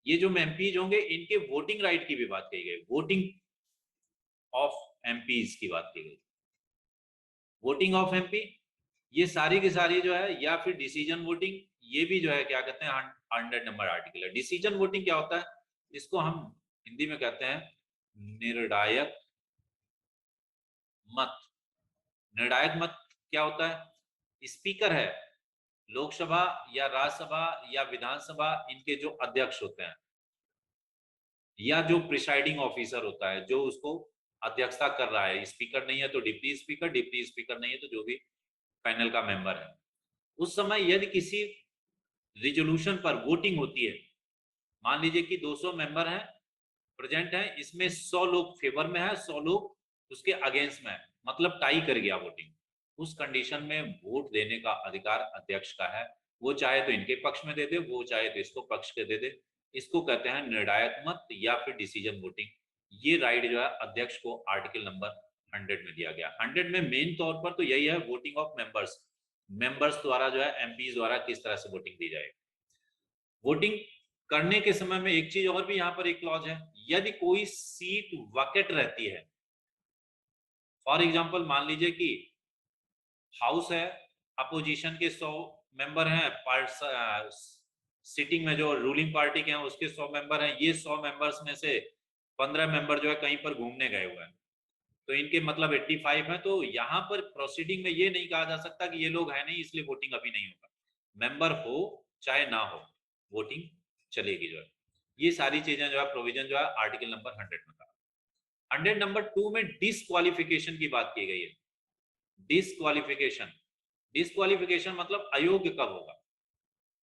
ये जो एमपीज होंगे इनके वोटिंग राइट की भी बात कही गई, वोटिंग ऑफ एमपीज की बात की गई। वोटिंग ऑफ एमपी ये सारी की सारी जो है, या फिर डिसीजन वोटिंग, ये भी जो है क्या कहते हैं 100 नंबर आर्टिकल है। डिसीजन वोटिंग क्या होता है? इसको हम हिंदी में कहते हैं निर्णायक मत। निर्णायक मत क्या होता है? स्पीकर है लोकसभा या राज्यसभा या विधानसभा, इनके जो अध्यक्ष होते हैं या जो प्रिसाइडिंग ऑफिसर होता है जो उसको अध्यक्षता कर रहा है, स्पीकर नहीं है तो डिप्टी स्पीकर, डिप्टी स्पीकर नहीं है तो जो भी पैनल का मेंबर है, उस समय यदि किसी रिजोल्यूशन पर वोटिंग होती है, मान लीजिए कि 200 मेंबर हैं प्रेजेंट हैं, इसमें 100 लोग फेवर में है, 100 लोग उसके अगेंस्ट में है, मतलब टाई कर गया वोटिंग। उस कंडीशन में वोट देने का अधिकार अध्यक्ष का है। वो चाहे तो इनके पक्ष में दे दे, वो चाहे तो इसको पक्ष के दे दे। इसको कहते हैं निर्णायक मत या फिर डिसीजन वोटिंग। ये राइट जो है अध्यक्ष को आर्टिकल नंबर 100 में दिया गया। 100 में मेन तौर पर तो यही है, वोटिंग ऑफ मेंबर्स, मेंबर्स द्वारा जो है एमपी द्वारा किस तरह से वोटिंग दी जाए। वोटिंग करने के समय में एक चीज और भी यहाँ पर एक क्लॉज है, यदि कोई सीट वैकेंट रहती है, फॉर एग्जांपल मान लीजिए कि हाउस है, अपोजिशन के 100 मेंबर हैं, सिटिंग में जो रूलिंग पार्टी के हैं उसके 100 मेंबर हैं, ये 100 मेंबर्स में से 15 मेंबर जो है कहीं पर घूमने गए हुए हैं, तो इनके मतलब 85 है। तो यहाँ पर प्रोसीडिंग में ये नहीं कहा जा सकता कि ये लोग है नहीं इसलिए वोटिंग अभी नहीं होगा। मेंबर हो चाहे ना हो, वोटिंग चलेगी जो है। ये सारी चीजें जो है प्रोविजन जो है आर्टिकल नंबर 100 में था। 100 नंबर 2 में डिसक्वालिफिकेशन की बात की गई है। डिसक्वालिफिकेशन, डिसक्वालिफिकेशन मतलब अयोग्य कब होगा?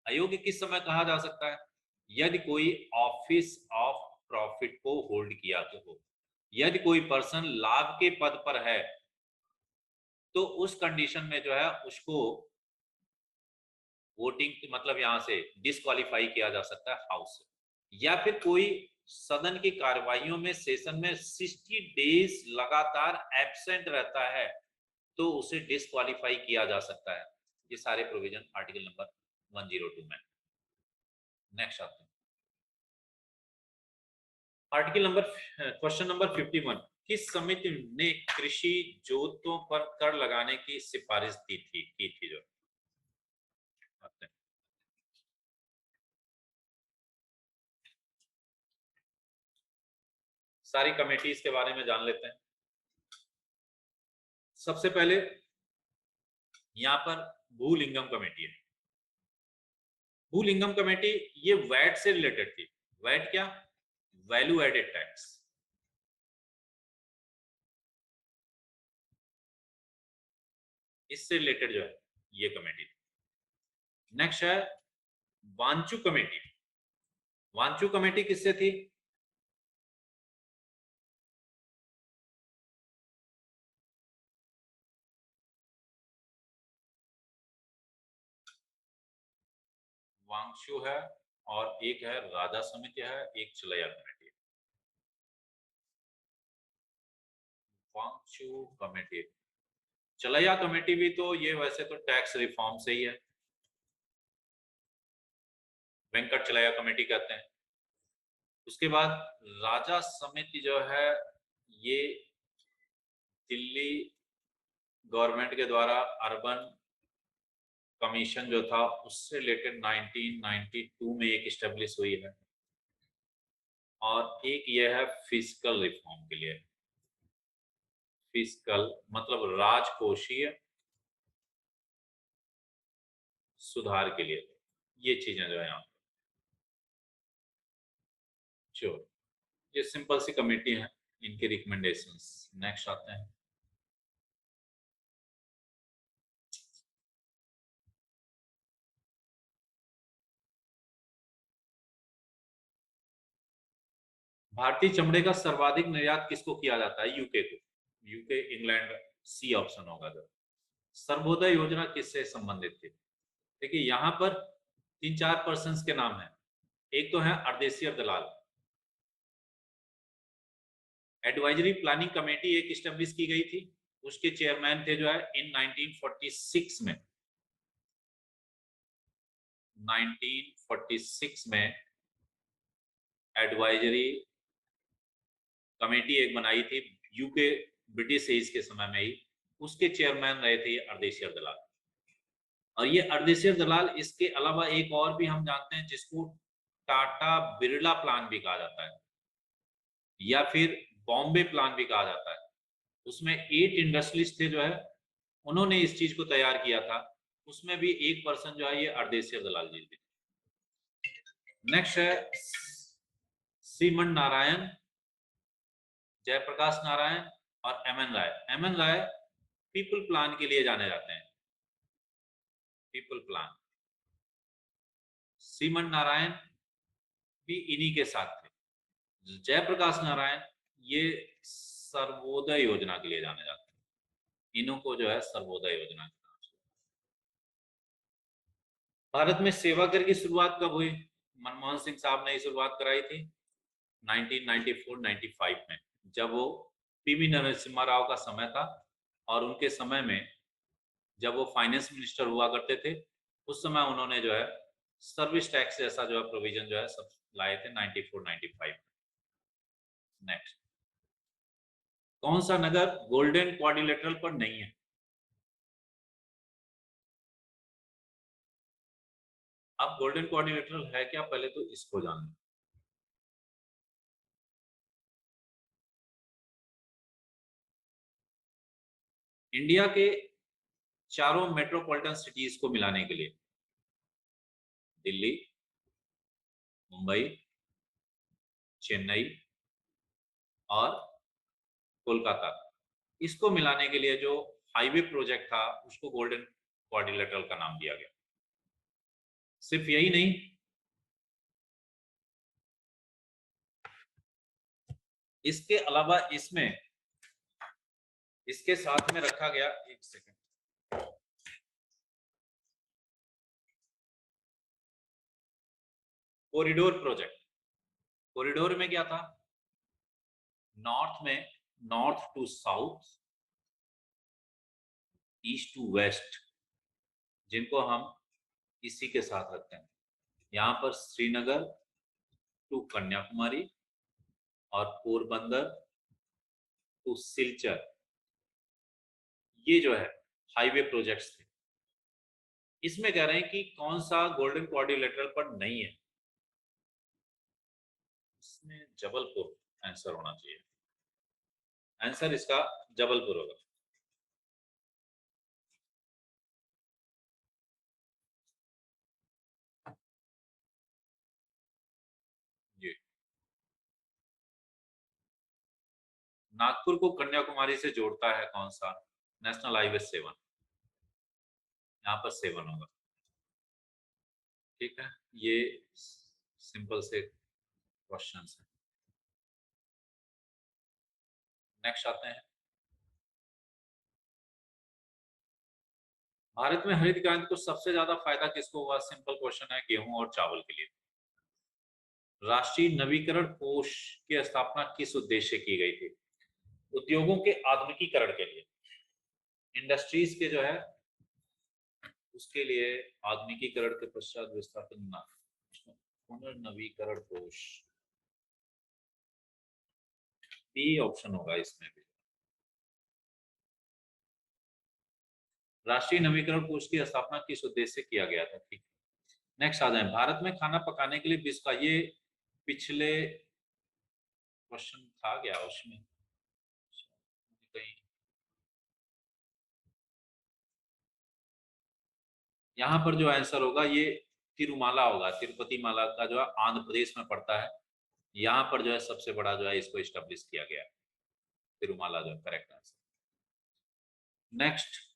अयोग्य किस समय कहा जा सकता है? यदि कोई ऑफिस ऑफ प्रॉफिट को होल्ड किया तो हो, यदि कोई पर्सन लाभ के पद पर है तो उस कंडीशन में जो है उसको वोटिंग मतलब यहां से डिसक्वालीफाई किया जा सकता है हाउस से। या फिर कोई सदन की कार्रवाइयों में सेशन में 60 डेज लगातार एब्सेंट रहता है तो उसे डिसक्वालीफाई किया जा सकता है। ये सारे प्रोविजन आर्टिकल नंबर 102 में। नेक्स्ट आते हैं आर्टिकल नंबर क्वेश्चन नंबर 51, किस समिति ने कृषि जोतों पर कर लगाने की सिफारिश की थी जो आते हैं। सारी कमेटीज के बारे में जान लेते हैं। सबसे पहले यहाँ पर भूलिंगम कमेटी है। भूलिंगम कमेटी ये वैट से रिलेटेड थी। वैट क्या? Value added tax. इससे रिलेटेड जो है ये कमेटी थी। नेक्स्ट है वांचू कमेटी। वांचू कमेटी किससे थी? वांचू है और एक है राजा समिति है, एक चलैया कमेटी है। वांचू कमेटी, चलैया कमेटी भी तो ये वैसे तो टैक्स रिफॉर्म से ही है, वेंकट चलैया कमेटी कहते हैं। उसके बाद राजा समिति जो है ये दिल्ली गवर्नमेंट के द्वारा अर्बन कमीशन जो था उससे रिलेटेड 1992 में एक स्टेब्लिश हुई है, और एक यह है फिजिकल रिफॉर्म के लिए। फिजिकल मतलब राजकोषीय सुधार के लिए, ये चीजें जो है यहाँ जो ये सिंपल सी कमेटी है, इनके रिकमेंडेशंस। नेक्स्ट आते हैं। भारतीय चमड़े का सर्वाधिक निर्यात किसको किया जाता है? यूके को। यूके, इंग्लैंड, सी ऑप्शन होगा। जो सर्वोदय योजना किससे संबंधित थी? देखिए यहाँ पर 3-4 पर्सन के नाम हैं। एक तो है अर्देशियर दलाल। एडवाइजरी प्लानिंग कमेटी एक स्टेब्लिश की गई थी, उसके चेयरमैन थे जो है इन 1946 में। 1946 में एडवाइजरी कमेटी एक बनाई थी यूके ब्रिटिश एज के समय में ही, उसके चेयरमैन रहे थे अर्देशियर दलाल। और ये अर्देशियर दलाल, इसके अलावा एक और भी हम जानते हैं जिसको टाटा बिरला प्लान भी कहा जाता है, या फिर बॉम्बे प्लान भी कहा जाता है। उसमें 8 इंडस्ट्रियलिस्ट थे जो है, उन्होंने इस चीज को तैयार किया था। उसमें भी एक पर्सन जो है ये अर्देशियर दलाल जी थे। नेक्स्ट है श्रीमन नारायण, जयप्रकाश नारायण और एमएन राय। एमएन राय पीपल प्लान के लिए जाने जाते हैं, पीपल प्लान। श्रीमन नारायण भी इन्हीं के साथ थे। जयप्रकाश नारायण ये सर्वोदय योजना के लिए जाने जाते हैं, इन्हों को जो है सर्वोदय योजना के नाम से। भारत में सेवा कर की शुरुआत कब हुई? मनमोहन सिंह साहब ने शुरुआत कराई थी 1994-95 में, जब वो पीवी नरसिम्हा राव का समय था, और उनके समय में जब वो फाइनेंस मिनिस्टर हुआ करते थे, उस समय उन्होंने जो है सर्विस टैक्स जैसा जो है प्रोविजन जो है सब लाए थे 94-95। नेक्स्ट, कौन सा नगर गोल्डन क्वाड्रिलेटरल पर नहीं है? अब गोल्डन क्वाड्रिलेटरल है क्या, पहले तो इसको जान लें। इंडिया के चारों मेट्रोपॉलिटन सिटीज को मिलाने के लिए दिल्ली, मुंबई, चेन्नई और कोलकाता, इसको मिलाने के लिए जो हाईवे प्रोजेक्ट था उसको गोल्डन क्वाड्रिलेटरल का नाम दिया गया। सिर्फ यही नहीं, इसके अलावा इसमें इसके साथ में रखा गया, एक सेकंड, कॉरिडोर प्रोजेक्ट। कॉरिडोर में क्या था? नॉर्थ में north to south, east to west, जिनको हम इसी के साथ रखते हैं। यहाँ पर श्रीनगर टू कन्याकुमारी और पोरबंदर टू सिलचर, ये जो है हाईवे प्रोजेक्ट्स थे। इसमें कह रहे हैं कि कौन सा गोल्डन क्वाड्रिलेटरल पर नहीं है? इसमें जबलपुर आंसर होना चाहिए। आंसर इसका जबलपुर होगा। जी, नागपुर को कन्याकुमारी से जोड़ता है कौन सा? नेशनल हाईवे 7, यहाँ पर 7 होगा। ठीक है, ये सिंपल से क्वेश्चन है। नेक्स्ट आते हैं। भारत में हरित क्रांति को सबसे ज्यादा फायदा किसको हुआ? सिंपल क्वेश्चन है, गेहूं और चावल के लिए। राष्ट्रीय नवीकरण कोष की स्थापना किस उद्देश्य की गई थी? उद्योगों के आधुनिकीकरण के लिए, इंडस्ट्रीज के जो है उसके लिए आधुनिकीकरण के पश्चात विस्थापन पुनर्नवीकरण कोष, बी ऑप्शन होगा इसमें भी। राष्ट्रीय नवीकरण कोष की स्थापना किस उद्देश्य से किया गया था? ठीक। नेक्स्ट आ जाए, भारत में खाना पकाने के लिए विश्व का, ये पिछले क्वेश्चन था क्या उसमें कहीं, यहाँ पर जो आंसर होगा ये तिरुमाला होगा। तिरुपति माला का जो है आंध्र प्रदेश में पड़ता है। यहाँ पर जो है सबसे बड़ा जो है इसको स्टेब्लिश किया गया है। तिरुमाला जो है करेक्ट आंसर। नेक्स्ट,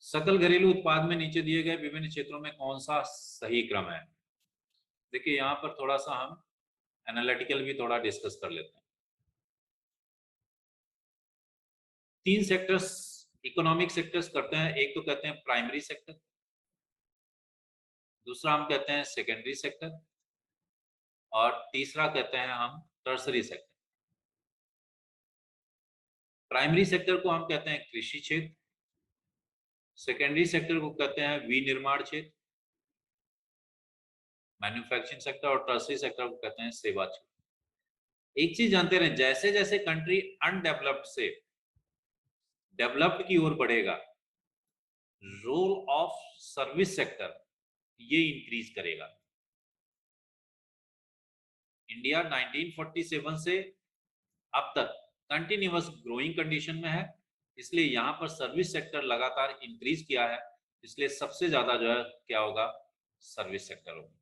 सकल घरेलू उत्पाद में नीचे दिए गए विभिन्न क्षेत्रों में कौन सा सही क्रम है? देखिए यहाँ पर थोड़ा सा हम एनालिटिकल भी थोड़ा डिस्कस कर लेते हैं। 3 सेक्टर्स इकोनॉमिक सेक्टर्स करते हैं। एक तो कहते हैं प्राइमरी सेक्टर, दूसरा हम कहते हैं सेकेंडरी सेक्टर, और तीसरा कहते हैं हम टर्सरी सेक्टर। प्राइमरी सेक्टर को हम कहते हैं कृषि क्षेत्र, सेकेंडरी सेक्टर को कहते हैं विनिर्माण क्षेत्र, मैन्युफैक्चरिंग सेक्टर, और टर्सरी सेक्टर को कहते हैं सेवा क्षेत्र। एक चीज जानते रहे, जैसे जैसे कंट्री अनडेवलप्ड से डेवलप्ड की ओर बढ़ेगा, रोल ऑफ सर्विस सेक्टर ये इंक्रीज करेगा। इंडिया 1947 से अब तक कंटिन्यूअस ग्रोइंग कंडीशन में है, इसलिए यहाँ पर सर्विस सेक्टर लगातार इंक्रीज किया है, इसलिए सबसे ज्यादा जो है क्या होगा, सर्विस सेक्टर होगा।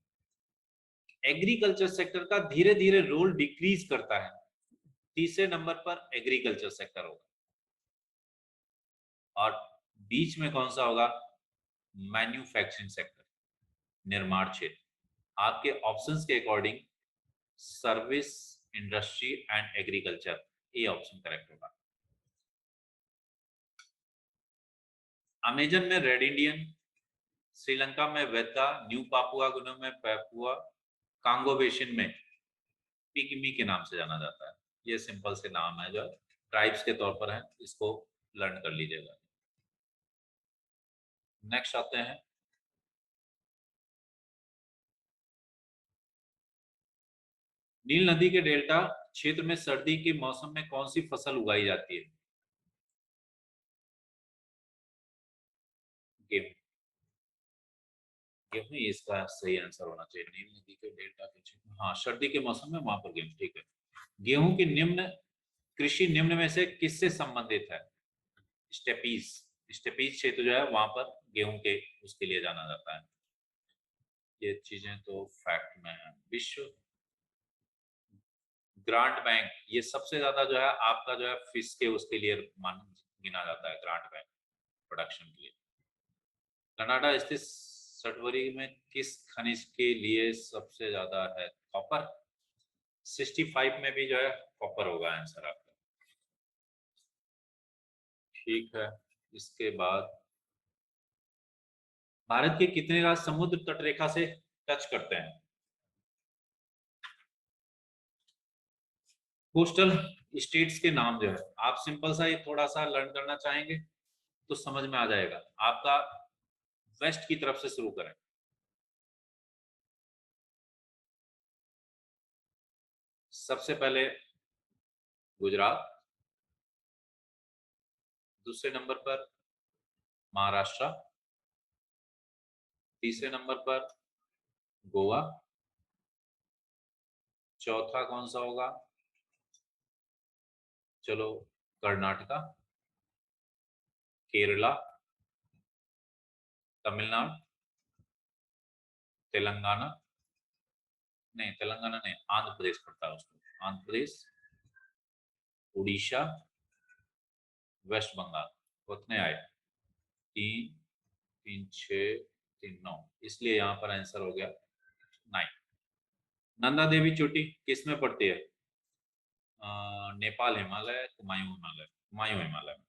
एग्रीकल्चर सेक्टर का धीरे धीरे रोल डिक्रीज करता है, तीसरे नंबर पर एग्रीकल्चर सेक्टर होगा, और बीच में कौन सा होगा, मैन्युफैक्चरिंग सेक्टर, निर्माण क्षेत्र। आपके ऑप्शंस के according service, industry and agriculture, ये ऑप्शन करेक्ट होगा। अमेजन में रेड इंडियन, श्रीलंका में वेदा, न्यू पापुआ गुना में पैपुआ, कांगो बेसिन में पिग्मी के नाम से जाना जाता है। ये सिंपल से नाम है जो ट्राइब्स के तौर पर है, इसको लर्न कर लीजिएगा। नेक्स्ट आते हैं, नील नदी के डेल्टा क्षेत्र में सर्दी के मौसम में कौन सी फसल उगाई जाती है? गेहूं। गेहूं ही इसका सही आंसर होना चाहिए। नील नदी के डेल्टा के क्षेत्र, हाँ सर्दी के मौसम में वहां पर गेहूं, ठीक है। गेहूं की निम्न कृषि निम्न में से किससे संबंधित है? स्टेपीज, स्टेपीज क्षेत्र जो है वहां पर गेहूं के उसके लिए जाना जाता है। ये चीजें तो फैक्ट में है। विश्व ग्रांट बैंक, ये सबसे ज्यादा जो है आपका जो है फिश के उसके लिए मान गिना जाता है, ग्रांट बैंक प्रोडक्शन के लिए। कनाडा स्थित सटवरी में किस खनिज के लिए सबसे ज्यादा है? कॉपर। 65 में भी जो है कॉपर होगा आंसर आपका, ठीक है। इसके बाद भारत के कितने राज्य समुद्र तटरेखा से टच करते हैं? कोस्टल स्टेट्स के नाम जो है, आप सिंपल सा ये थोड़ा सा लर्न करना चाहेंगे तो समझ में आ जाएगा आपका। वेस्ट की तरफ से शुरू करें। सबसे पहले गुजरात, दूसरे नंबर पर महाराष्ट्र, तीसरे नंबर पर गोवा, चौथा कौन सा होगा, चलो कर्नाटका, केरला, तमिलनाडु, तेलंगाना, नहीं तेलंगाना नहीं, आंध्र प्रदेश पड़ता है उसको, आंध्र प्रदेश, उड़ीसा, वेस्ट बंगाल। उतने आए, 3 3 6 3 9, इसलिए यहाँ पर आंसर हो गया 9। नंदा देवी चोटी किस में पड़ती है? नेपाल हिमालय, कुमायूं हिमालय, कुमायूं हिमालय में।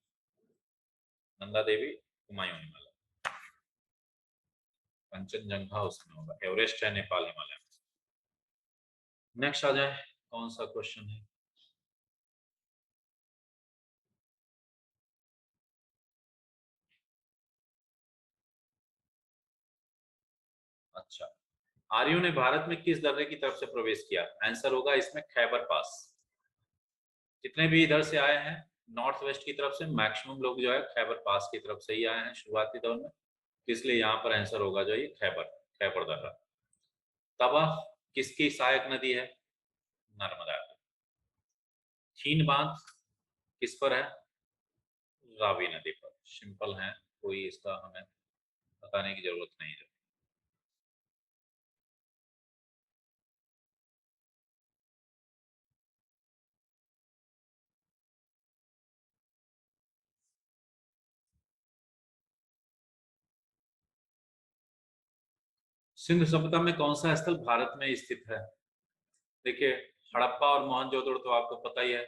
नंदा देवी कुमायूं हिमालय, कंचनजंगा उसमें होगा, एवरेस्ट है नेपाल हिमालय में। नेक्स्ट आ जाए, कौन सा क्वेश्चन है? अच्छा, आर्यों ने भारत में किस दर्रे की तरफ से प्रवेश किया? आंसर होगा इसमें खैबर पास। जितने भी इधर से आए हैं नॉर्थ वेस्ट की तरफ से, मैक्सिमम लोग जो है खैबर पास की तरफ से ही आए हैं शुरुआती दौर में, इसलिए यहाँ पर आंसर होगा जो ये खैबर, खैबर दर्रा। तबाह किसकी सहायक नदी है? नर्मदा की। चीन बांध किस पर है? रावी नदी पर। सिंपल है, कोई इसका हमें बताने की जरूरत नहीं है। सिंधु सभ्यता में कौन सा स्थल भारत में स्थित है? देखिए, हड़प्पा और मोहनजोदड़ो तो आपको पता ही है,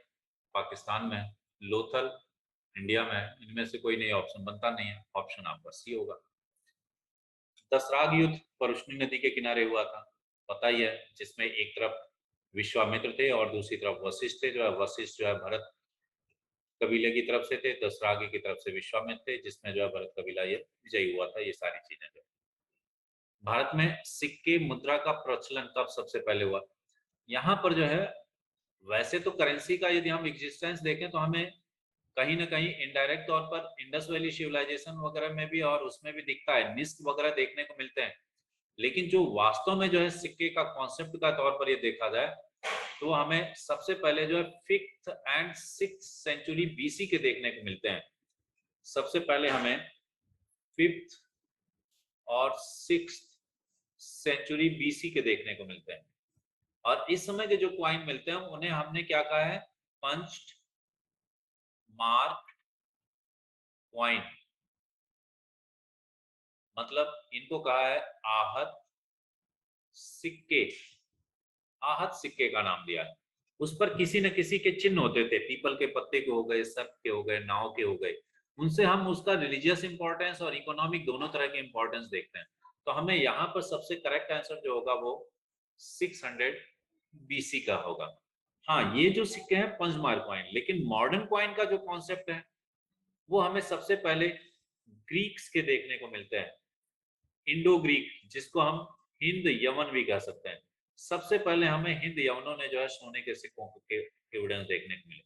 पाकिस्तान में है। लोथल इंडिया में है। इनमें से कोई नहीं ऑप्शन बनता नहीं है, ऑप्शन आपका सी होगा। दसराग युद्ध परउष्णी नदी के किनारे हुआ था, पता ही है, जिसमें एक तरफ विश्वामित्र थे और दूसरी तरफ वशिष्ठ थे। जो है वशिष्ठ जो है भरत कबीले की तरफ से थे, दसरागी की तरफ से विश्वामित्र थे, जिसमें जो है भरत कबीला ये विजयी हुआ था। ये सारी चीजें जो भारत में सिक्के मुद्रा का प्रचलन कब सबसे पहले हुआ? यहाँ पर जो है, वैसे तो करेंसी का यदि हम एग्जिस्टेंस देखें तो हमें कहीं ना कहीं इनडायरेक्ट तौर पर इंडस वैली सिविलाइजेशन वगैरह में भी और उसमें भी दिखता है, निस्क वगैरह देखने को मिलते हैं। लेकिन जो वास्तव में जो है सिक्के का कॉन्सेप्ट का तौर पर ये देखा जाए तो हमें सबसे पहले जो है 5th and 6th century BC के देखने को मिलते हैं। सबसे पहले हमें 5th और 6th सेंचुरी बीसी के देखने को मिलते हैं। और इस समय के जो क्वाइन मिलते हैं उन्हें हमने क्या कहा है? पंच्ड मार्क क्वाइन, मतलब इनको कहा है आहत सिक्के। आहत सिक्के का नाम दिया है। उस पर किसी न किसी के चिन्ह होते थे, पीपल के पत्ते के हो गए, सर्प के हो गए, नाव के हो गए। उनसे हम उसका रिलीजियस इंपॉर्टेंस और इकोनॉमिक दोनों तरह के इंपॉर्टेंस देखते हैं। तो हमें यहाँ पर सबसे करेक्ट आंसर जो होगा वो 600 बीसी का होगा। हाँ, ये जो सिक्के हैं पंचमार्क कॉइन, लेकिन मॉडर्न कॉइन का जो कॉन्सेप्ट है वो हमें सबसे पहले ग्रीक्स के देखने को मिलते हैं। इंडो ग्रीक, जिसको हम हिंद यवन भी कह सकते हैं। सबसे पहले हमें हिंद यवनों ने जो है सोने के सिक्कों के एविडेंस देखने को मिले।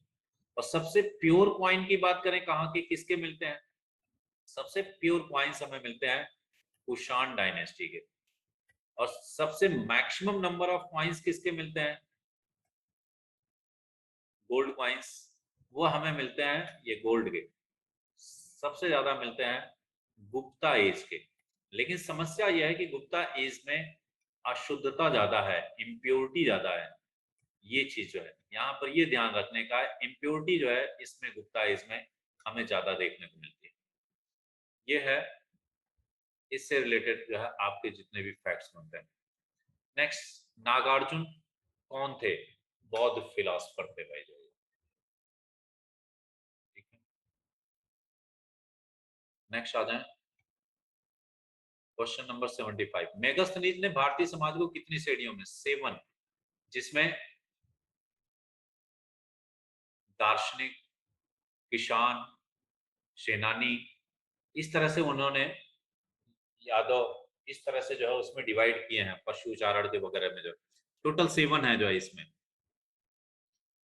और सबसे प्योर कॉइन की बात करें कहाँ के किसके मिलते हैं? सबसे प्योर कॉइन्स हमें मिलते हैं कुषाण डायनेस्टी के। और सबसे मैक्सिमम नंबर ऑफ कॉइन्स किसके मिलते हैं? गोल्ड कॉइन्स, वो हमें मिलते हैं ये गोल्ड के। सबसे ज्यादा मिलते हैं गुप्ता एज के। लेकिन समस्या यह है कि गुप्ता एज में अशुद्धता ज्यादा है, इम्प्योरिटी ज्यादा है। ये चीज जो है यहाँ पर ये ध्यान रखने का है, इम्प्योरिटी जो है इसमें गुप्ता एज में हमें ज्यादा देखने को मिलती है। ये है इससे रिलेटेड जो है आपके जितने भी फैक्ट्स बनते हैं। नेक्स्ट, नागार्जुन कौन थे? बौद्ध फिलोसफर थे भाई जो। ठीक है, नेक्स्ट आ जाए क्वेश्चन नंबर 75। मेगास्थनीज ने भारतीय समाज को कितनी श्रेणियों में? 7, जिसमें दार्शनिक, किसान, सेनानी, इस तरह से उन्होंने यादव इस तरह से जो है उसमें डिवाइड किए हैं, पशु चारण के वगैरह में जो टोटल 7 है जो है इसमें।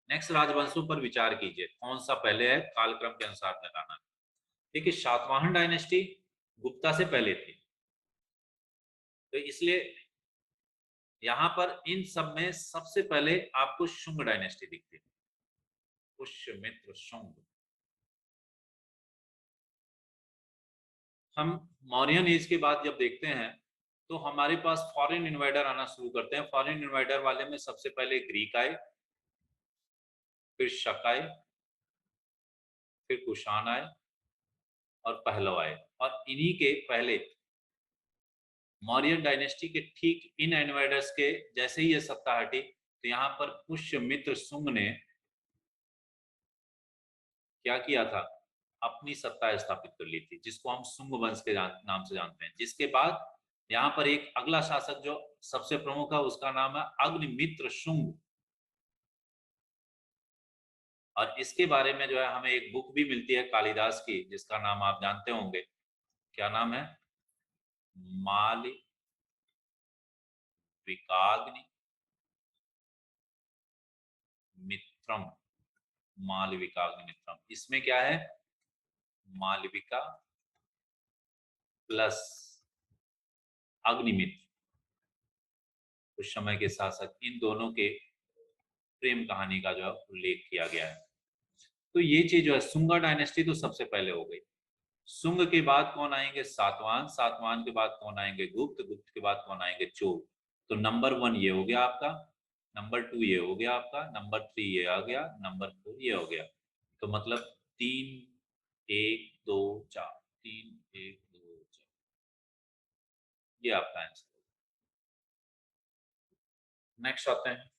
नेक्स्ट, राजवंशों पर विचार कीजिए, कौन सा पहले है कालक्रम के अनुसार लगाना है। देखिए, सातवाहन डायनेस्टी गुप्ता से पहले थी, तो इसलिए यहां पर इन सब में सबसे पहले आपको शुंग डायनेस्टी दिखती है, पुष्यमित्र शुंग। हम मौर्यन एज के बाद जब देखते हैं तो हमारे पास फॉरेन इन्वाइडर आना शुरू करते हैं। फॉरेन इन्वाइडर वाले में सबसे पहले ग्रीक आए, फिर शक आए, फिर कुषाण आए और पहलव आए। और इन्हीं के पहले मौर्यन डायनेस्टी के ठीक इन इन्वाइडर्स के जैसे ही ये सत्ता हटी तो यहाँ पर पुष्यमित्र शुंग ने क्या किया था? अपनी सत्ता स्थापित कर ली थी, जिसको हम शुंग वंश के नाम से जानते हैं। जिसके बाद यहाँ पर एक अगला शासक जो सबसे प्रमुख है उसका नाम है अग्निमित्र शुंग। और इसके बारे में जो है हमें एक बुक भी मिलती है कालिदास की, जिसका नाम आप जानते होंगे। क्या नाम है? माली विकाग्नि मित्रम, मालविकाग्निमित्रम। इसमें क्या है, मालविका प्लस अग्निमित्र, उस समय के साथ साथ इन दोनों के प्रेम कहानी का जो है उल्लेख किया गया है। तो ये चीज जो है, सुंगा डायनेस्टी तो सबसे पहले हो गई। सुंग के बाद कौन आएंगे, सातवान। सातवान के बाद कौन आएंगे, गुप्त। गुप्त के बाद कौन आएंगे, चोल। तो नंबर 1 ये हो गया आपका, नंबर 2 ये हो गया आपका, नंबर 3 ये आ गया, नंबर 4 ये हो गया। तो मतलब 3 1 2 4, 3 1 2 4, ये आपका आंसर। नेक्स्ट आते हैं,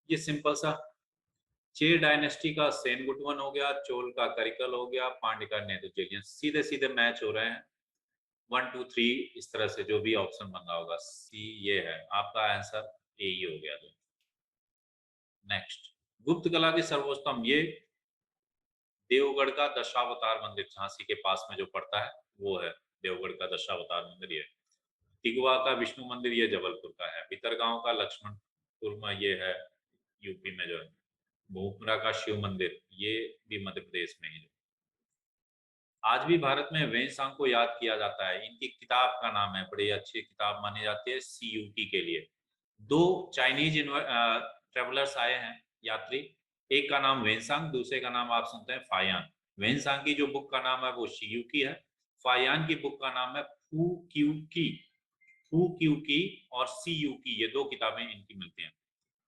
ये सिंपल सा, चेर डायनेस्टी का सेनगुटवन हो गया, चोल का करिकल हो गया, पांड्य का नेदुजेलियन। सीधे सीधे मैच हो रहे हैं, 1 2 3 इस तरह से जो भी ऑप्शन बन रहा होगा। सी ये है आपका आंसर, ए ही हो गया। नेक्स्ट, गुप्त कला के सर्वोत्तम, ये देवगढ़ का दशावतार मंदिर झांसी के पास में जो पड़ता है वो है देवगढ़ का दशावतार मंदिर। ये तिगवा का विष्णु मंदिर, ये जबलपुर का है। भितरगांव का लक्ष्मणपुर में ये है, यूपी में जो है। भोपरा का शिव मंदिर, ये भी मध्य प्रदेश में ही है। आज भी भारत में वेंसांग को याद किया जाता है। इनकी किताब का नाम है, बड़ी अच्छी किताब मानी जाती है CUT के लिए। 2 चाइनीज ट्रेवलर्स आए हैं, यात्री। एक का नाम वेंसांग, दूसरे का नाम आप सुनते हैं फायान। वेंसांग की जो बुक का नाम है वो शियुकी है, फायान की बुक का नाम है फू क्यू की। फू क्यू की और CUकी, ये 2 किताबें इनकी मिलती हैं।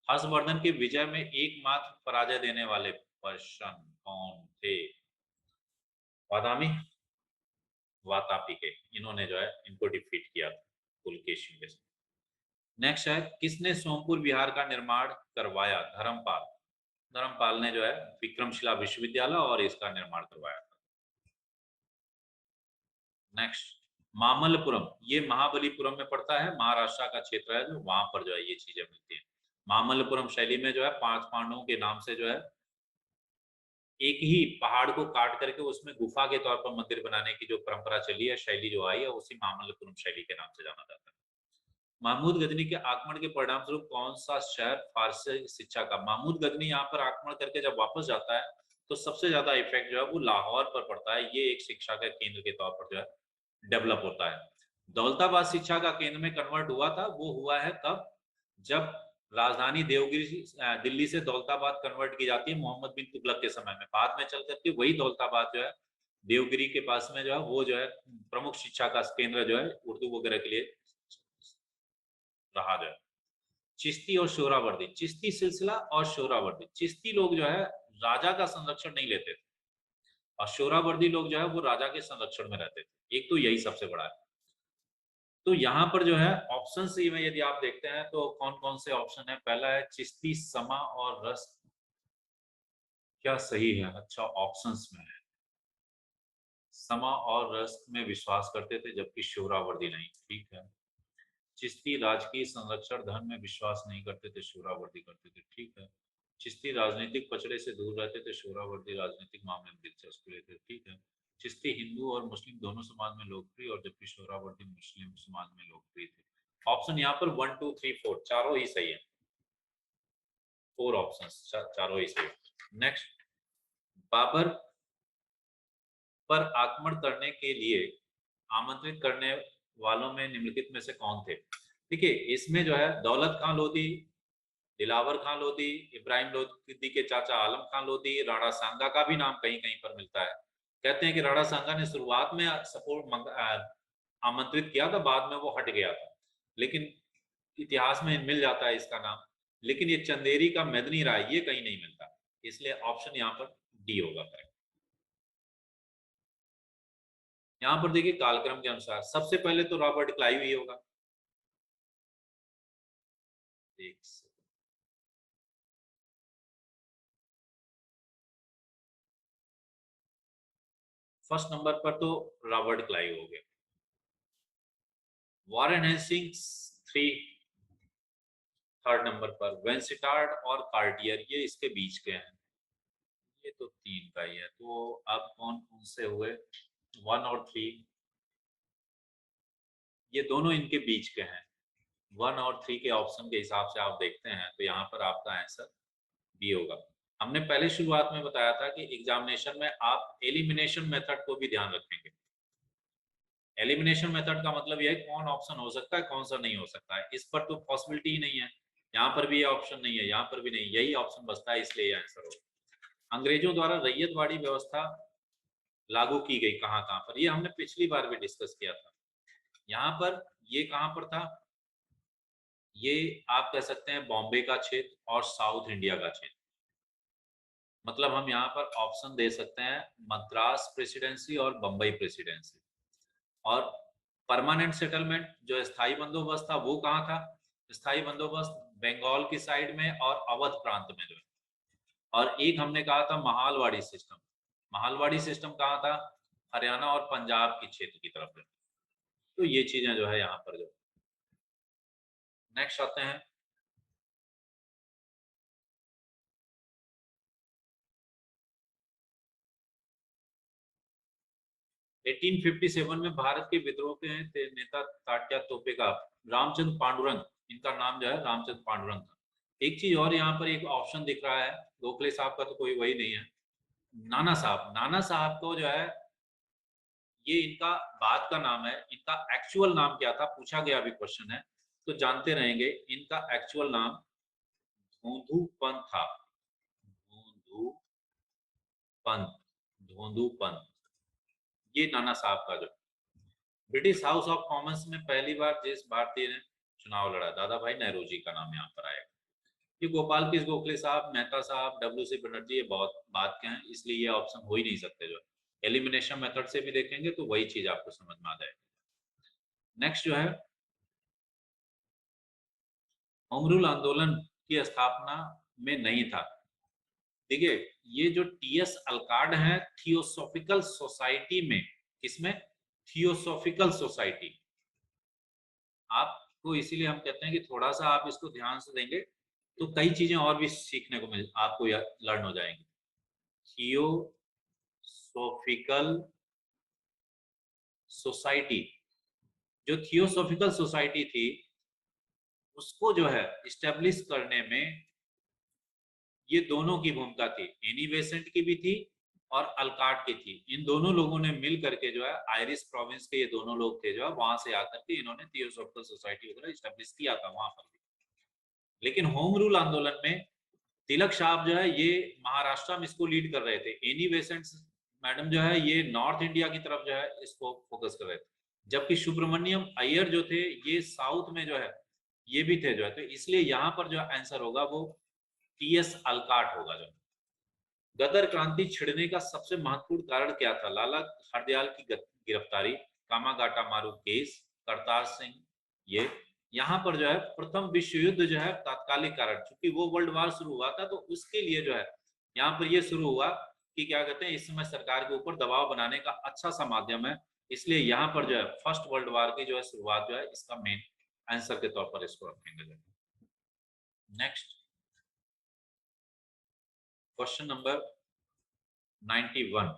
हर्षवर्धन के विजय में एकमात्र पराजय देने वाले पर्सन कौन थे, बादामी, वातापी के। इन्होंने जो है इनको डिफीट किया था पुलकेशी के साथ। नेक्स्ट है, किसने सोमपुर विहार का निर्माण करवाया, धर्मपाल। धर्मपाल ने जो है विक्रमशिला विश्वविद्यालय और इसका निर्माण करवाया था। नेक्स्ट, मामल्लपुरम, ये महाबलीपुरम में पड़ता है, महाराष्ट्र का क्षेत्र है जो, वहां पर जो है ये चीजें मिलती है। मामल्लपुरम शैली में जो है 5 पांडवों के नाम से जो है एक ही पहाड़ को काट करके उसमें गुफा के तौर पर मंदिर बनाने की जो परंपरा चली है, शैली जो आई है, उसी मामल्लपुरम शैली के नाम से जाना जाता है। महमूद गजनी के आक्रमण के परिणाम स्वरूप कौन सा शहर फारसी शिक्षा का, महमूद गजनी यहाँ पर आक्रमण करके जब वापस जाता है तो सबसे ज्यादा इफेक्ट जो है वो लाहौर पर पड़ता है। ये एक शिक्षा का केंद्र के तौर पर जो है डेवलप होता है। दौलताबाद शिक्षा का केंद्र में कन्वर्ट हुआ था, वो हुआ है कब, जब राजधानी देवगिरी दिल्ली से दौलताबाद कन्वर्ट की जाती है मोहम्मद बिन तुगलक के समय में। बाद में चल करके वही दौलताबाद जो है देवगिरी के पास में जो है वो जो है प्रमुख शिक्षा का केंद्र जो है उर्दू वगैरह के लिए रहा जो है। चिश्ती और शोरावर्दी, चिश्ती सिलसिला और शोरावर्दी, चिश्ती लोग जो है राजा का संरक्षण नहीं लेते थे और शोरावर्दी लोग जो है वो राजा के संरक्षण में रहते थे। एक तो यही सबसे बड़ा है। तो यहाँ पर जो है ऑप्शन सी में यदि आप देखते हैं तो कौन कौन से ऑप्शन है, पहला है चिश्ती, समा और रस। क्या सही है, अच्छा ऑप्शंस में है। समा और रस में विश्वास करते थे जबकि शोरावर्दी नहीं, ठीक है। चिश्ती राजकीय संरक्षण धर्म में विश्वास नहीं करते थे, शोरावर्दी करते थे, ठीक है। चिश्ती राजनीतिक पचड़े से दूर रहते थे, शोरावर्दी राजनीतिक मामले में दिलचस्पी लेते थे, ठीक है। चिश्ती हिंदू और मुस्लिम दोनों समाज में लोकप्रिय और जबकि शोरावर्दी मुस्लिम समाज में लोकप्रिय थे। ऑप्शन यहाँ पर 1 2 3 4 चारों ही सही है, 4 ऑप्शन चारों ही सही है। नेक्स्ट, बाबर पर आक्रमण करने के लिए आमंत्रित करने वालों में निम्नलिखित में से कौन थे। देखिए इसमें जो है दौलत खां लोधी, दिलावर खां लोधी, इब्राहिम लोधी के चाचा आलम खां लोधी, राणा सांगा का भी नाम कहीं कहीं पर मिलता है। कहते हैं कि राणा सांगा ने शुरुआत में सपोर्ट आमंत्रित किया था, बाद में वो हट गया था, लेकिन इतिहास में मिल जाता है इसका नाम। लेकिन ये चंदेरी का मेदनी राय ये कहीं नहीं मिलता, इसलिए ऑप्शन यहाँ पर डी होगा करेक्ट। यहाँ पर देखिए कालक्रम के अनुसार सबसे पहले तो रॉबर्ट क्लाइव ही होगा। फर्स्ट नंबर पर तो रॉबर्ट क्लाइव हो गया। वॉरेन हेस्टिंग्स 3 थर्ड नंबर पर, वेंसिटार्ड और कार्टियर ये इसके बीच के हैं। ये तो 3 का ही है, तो अब कौन कौन से हुए? 1 और 3, ये दोनों इनके बीच के हैं। 1 और 3 के ऑप्शन के हिसाब से आप देखते हैं तो यहाँ पर आपका आंसर बी होगा। हमने पहले शुरुआत में बताया था कि एग्जामिनेशन में आप एलिमिनेशन मेथड को भी ध्यान रखेंगे। एलिमिनेशन मेथड का मतलब यह है कौन ऑप्शन हो सकता है, कौन सा नहीं हो सकता है। इस पर तो पॉसिबिलिटी ही नहीं है, यहाँ पर भी ये ऑप्शन नहीं है, यहाँ पर भी नहीं, यही ऑप्शन बचता है, इसलिए ये आंसर होगा। अंग्रेजों द्वारा रैयतवाड़ी व्यवस्था लागू की गई कहाँ कहाँ पर, ये हमने पिछली बार भी डिस्कस किया था। यहाँ पर ये कहाँ पर था, ये आप कह सकते हैं बॉम्बे का क्षेत्र और साउथ इंडिया का क्षेत्र। मतलब हम यहाँ पर ऑप्शन दे सकते हैं मद्रास प्रेसिडेंसी और बम्बई प्रेसिडेंसी। और परमानेंट सेटलमेंट जो स्थायी बंदोबस्त था वो कहाँ था? स्थायी बंदोबस्त बंगाल की साइड में और अवध प्रांत में जो है। और एक हमने कहा था महालवाड़ी सिस्टम। महालवाड़ी सिस्टम कहाँ था? हरियाणा और पंजाब की क्षेत्र की तरफ है। तो ये चीजें जो है यहाँ पर जो। नेक्स्ट आते हैं, एटीन 1857 में भारत के विद्रोह के नेता तात्या तोपे का रामचंद्र पांडुरंग, इनका नाम जो है रामचंद्र पांडुरंग था। एक चीज और यहाँ पर एक ऑप्शन दिख रहा है, गोखले साहब का तो कोई वही नहीं है। नाना साहब, नाना साहब को जो है ये इनका बाद का नाम है, इनका एक्चुअल नाम क्या था पूछा गया अभी क्वेश्चन है, तो जानते रहेंगे। इनका एक्चुअल नाम धोंधू पंत था। धोंधू पंत, धोंधू पंत, ये नाना साहब का जो। ब्रिटिश हाउस ऑफ कॉमन्स में पहली बार जिस भारतीय ने चुनाव लड़ा, दादा भाई नेहरूजी का नाम यहाँ पर आएगा। ये गोपाल कृष्ण गोखले साहब, मेहता साहब, डब्ल्यू.सी. बनर्जी, ये बहुत बात के हैं, इसलिए ये ऑप्शन हो ही नहीं सकते। जो एलिमिनेशन मेथड से भी देखेंगे तो वही चीज आपको समझ में आ जाएगी। नेक्स्ट जो है, होम रूल आंदोलन की स्थापना में नहीं था। देखिए, ये जो टीएस अलकाड है थियोसॉफिकल सोसाइटी में, किसमें? Theosophical society. आपको इसीलिए हम कहते हैं कि थोड़ा सा आप इसको ध्यान से देंगे तो कई चीजें और भी सीखने को मिल, आपको लर्न हो जाएंगी। थियोसॉफिकल सोसाइटी, जो थियोसॉफिकल सोसाइटी थी उसको जो है इस्टेब्लिश करने में ये दोनों की भूमिका थी, एनी बेसेंट की भी थी और अलकाट की थी। इन दोनों लोगों ने मिल करके जो है आयरिश प्रोविंस के ये दोनों लोग थे जो है, वहां से आकर के इन्होंने थियोसॉफिकल सोसाइटी वगैरह इस्टेब्लिश किया था वहां पर भी। लेकिन होम रूल आंदोलन में तिलक साहब जो है ये महाराष्ट्र में इसको लीड कर रहे थे, एनी बेसेंट मैडम जो है ये नॉर्थ इंडिया की तरफ जो है इसको फोकस कर रहे थे, जबकि सुब्रमण्यम अय्यर जो थे ये साउथ में जो है ये भी थे जो है। तो इसलिए यहाँ पर जो आंसर होगा वो टीएस अलकाट होगा। जो गदर क्रांति छिड़ने का सबसे महत्वपूर्ण कारण क्या था? लाला हरदयाल की गिरफ्तारी, कामागाटा मारू केस, करतार सिंह, ये यहाँ पर जो है प्रथम विश्व युद्ध जो है तात्कालिक कारण, क्योंकि वो वर्ल्ड वार शुरू हुआ था तो उसके लिए जो है यहाँ पर ये शुरू हुआ कि क्या कहते हैं इस समय सरकार के ऊपर दबाव बनाने का अच्छा सा माध्यम है, इसलिए यहाँ पर जो है फर्स्ट वर्ल्ड वार की जो है शुरुआत जो है इसका मेन आंसर के तौर पर इसको रखेंगे। नेक्स्ट क्वेश्चन नंबर 91,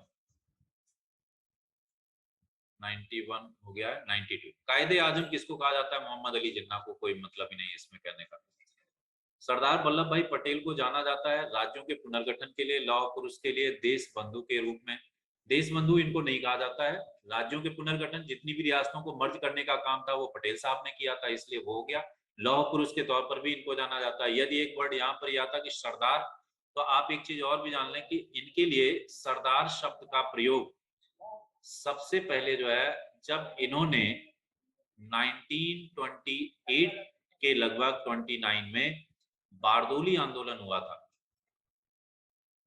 91 हो गया है। 92, कायदे आजम किसको कहा जाता है? मोहम्मद अली जिन्ना को, कोई मतलब ही नहीं है इसमें कहने का। सरदार वल्लभ भाई पटेल को जाना जाता है राज्यों के पुनर्गठन के लिए, लौह पुरुष के लिए, देश बंधु के रूप में। देश बंधु इनको नहीं कहा जाता है। राज्यों के पुनर्गठन, जितनी भी रियासतों को मर्ज करने का काम था वो पटेल साहब ने किया था, इसलिए वो हो गया। लौह पुरुष के तौर पर भी इनको जाना जाता है। यदि एक वर्ड यहाँ पर यह आता कि सरदार, तो आप एक चीज और भी जान लें कि इनके लिए सरदार शब्द का प्रयोग सबसे पहले जो है जब इन्होंने 1928 के लगभग 29 में बारदोली आंदोलन हुआ था,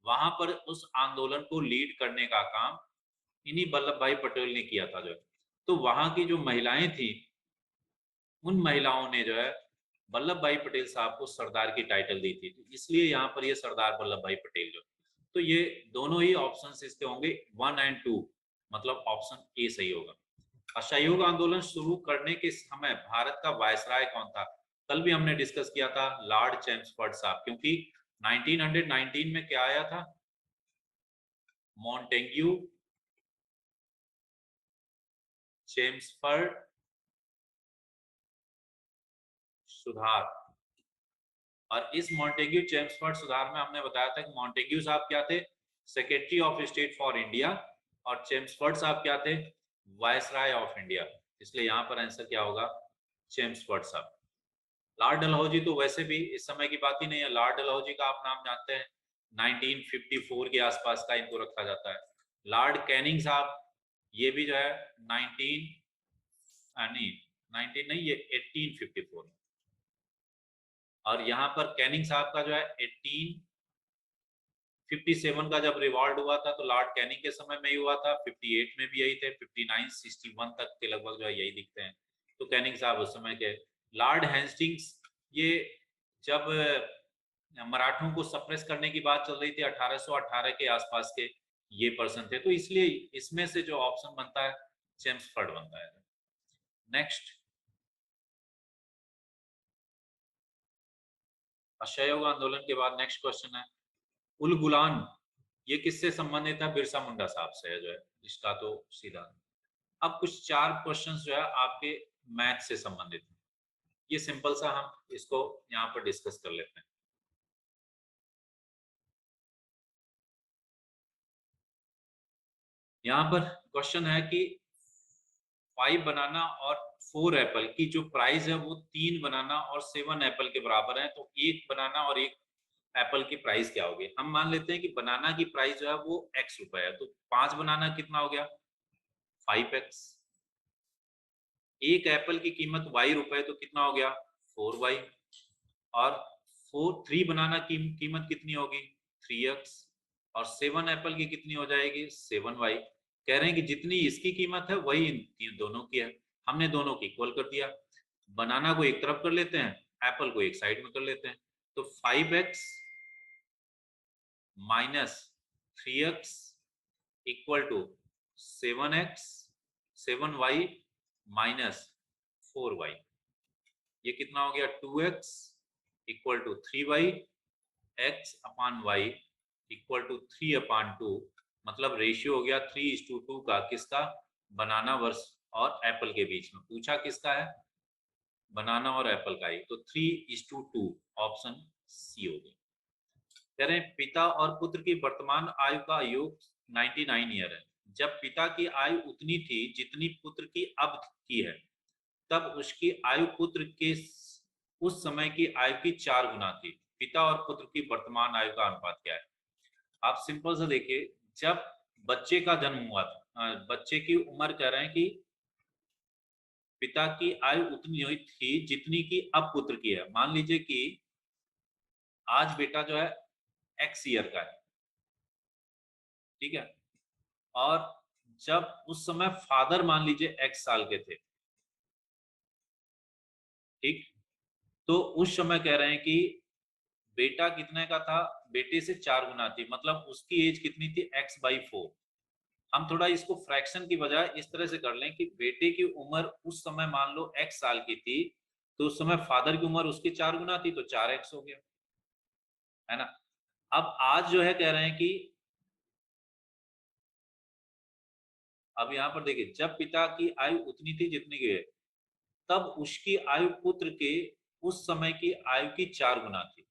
वहां पर उस आंदोलन को लीड करने का काम इन्हीं वल्लभ भाई पटेल ने किया था जो है। तो वहां की जो महिलाएं थी उन महिलाओं ने जो है वल्लभ भाई पटेल साहब को सरदार की टाइटल दी थी, तो इसलिए यहाँ पर ये सरदार वल्लभ भाई पटेल जो। तो ये दोनों ही ऑप्शन इसके होंगे 1 और 2, मतलब ऑप्शन ए सही होगा। असहयोग आंदोलन शुरू करने के समय भारत का वायसराय कौन था? कल भी हमने डिस्कस किया था, लॉर्ड चैम्सफोर्ड साहब, क्योंकि 1919 में क्या आया था? मॉन्टेग्यू, चेम्सफर्ड, सुधार। और इस मॉन्टेग्यू चेम्सफर्ड सुधार में हमने बताया था कि मॉन्टेग्यू साहब क्या थे, secretary of state for India, और चेम्सफर्ड साहब क्या थे, वायसराय ऑफ इंडिया। इसलिए यहाँ पर आंसर क्या होगा, चेम्सफर्ड साहब। लॉर्ड डलहौजी तो वैसे भी इस समय की बात ही नहीं है। लॉर्ड डलहौजी का आप नाम जानते हैं, 1954 के आसपास का इनको रखा जाता है। लॉर्ड कैनिंग साहब, ये भी जो है 19 नहीं, ये 1854। और यहाँ पर कैनिंग साहब का जो है 1857 का जब रिवॉल्ट हुआ था तो लॉर्ड कैनिंग के समय में ही हुआ था। 58 में भी यही थे, 59 61 तक के लगभग जो है यही दिखते हैं। तो कैनिंग साहब उस समय के। लॉर्ड हेस्टिंग्स, ये जब मराठों को सप्रेस करने की बात चल रही थी 1818 के आसपास के ये पर्सन थे, तो इसलिए इसमें से जो ऑप्शन बनता है चेम्सफर्ड बनता है। नेक्स्ट, असहयोग आंदोलन के बाद नेक्स्ट क्वेश्चन है उल गुलान, ये किससे संबंधित है, बिरसा मुंडा साहब से है जो है, इसका तो सीधा। अब कुछ 4 क्वेश्चंस जो है आपके मैथ से संबंधित है, ये सिंपल सा हम इसको यहाँ पर डिस्कस कर लेते हैं। यहाँ पर क्वेश्चन है कि 5 बनाना और 4 एप्पल की जो प्राइस है वो 3 बनाना और 7 एप्पल के बराबर है, तो 1 बनाना और 1 एप्पल की प्राइस क्या होगी। हम मान लेते हैं कि बनाना की प्राइस जो है वो x रुपए है, तो 5 बनाना कितना हो गया, 5x। 1 एप्पल की कीमत y रुपए, तो कितना हो गया, 4y। और 3 बनाना की कीमत कितनी होगी, 3x। और 7 एप्पल की कितनी हो जाएगी, 7y। कह रहे हैं कि जितनी इसकी कीमत है वही इन दोनों की है। हमने दोनों की इक्वल कर दिया। बनाना को एक तरफ कर लेते हैं, एप्पल को एक साइड में कर लेते हैं। तो 5x minus 3x equal to 7x 7y minus 4y। ये कितना हो गया, 2x equal to 3y, x upon y equal to 3/2। मतलब रेशियो हो गया 3:2 का, किसका, बनाना वर्स और एप्पल के बीच में। पूछा किसका है, बनाना और एप्पल का ही, तो 3:2, ऑप्शन सी हो गया। कह रहे हैं पिता और पुत्र की वर्तमान आयु का योग 99 ईयर है। जब पिता की आयु उतनी थी जितनी पुत्र की अब की है, तब उसकी आयु पुत्र के उस समय की आयु की 4 गुना थी। पिता और पुत्र की वर्तमान आयु का अनुपात क्या है। आप सिंपल से देखिए, जब बच्चे का जन्म हुआ था, बच्चे की उम्र कह रहे हैं कि पिता की आयु उतनी हुई थी जितनी की अब पुत्र की है। मान लीजिए कि आज बेटा जो है x ईयर का है, ठीक है, और जब उस समय फादर मान लीजिए x साल के थे, ठीक, तो उस समय कह रहे हैं कि बेटा कितने का था, बेटे से 4 गुना थी, मतलब उसकी एज कितनी थी, x/4। हम थोड़ा इसको फ्रैक्शन की बजाय इस तरह से कर लें कि बेटे की उम्र उस समय मान लो x साल की थी, तो उस समय फादर की उम्र उसकी 4 गुना थी, तो 4x हो गया, है ना। अब आज जो है कह रहे हैं कि अब यहाँ पर देखिए, जब पिता की आयु उतनी थी जितनी की है, तब उसकी आयु पुत्र के उस समय की आयु की 4 गुना थी।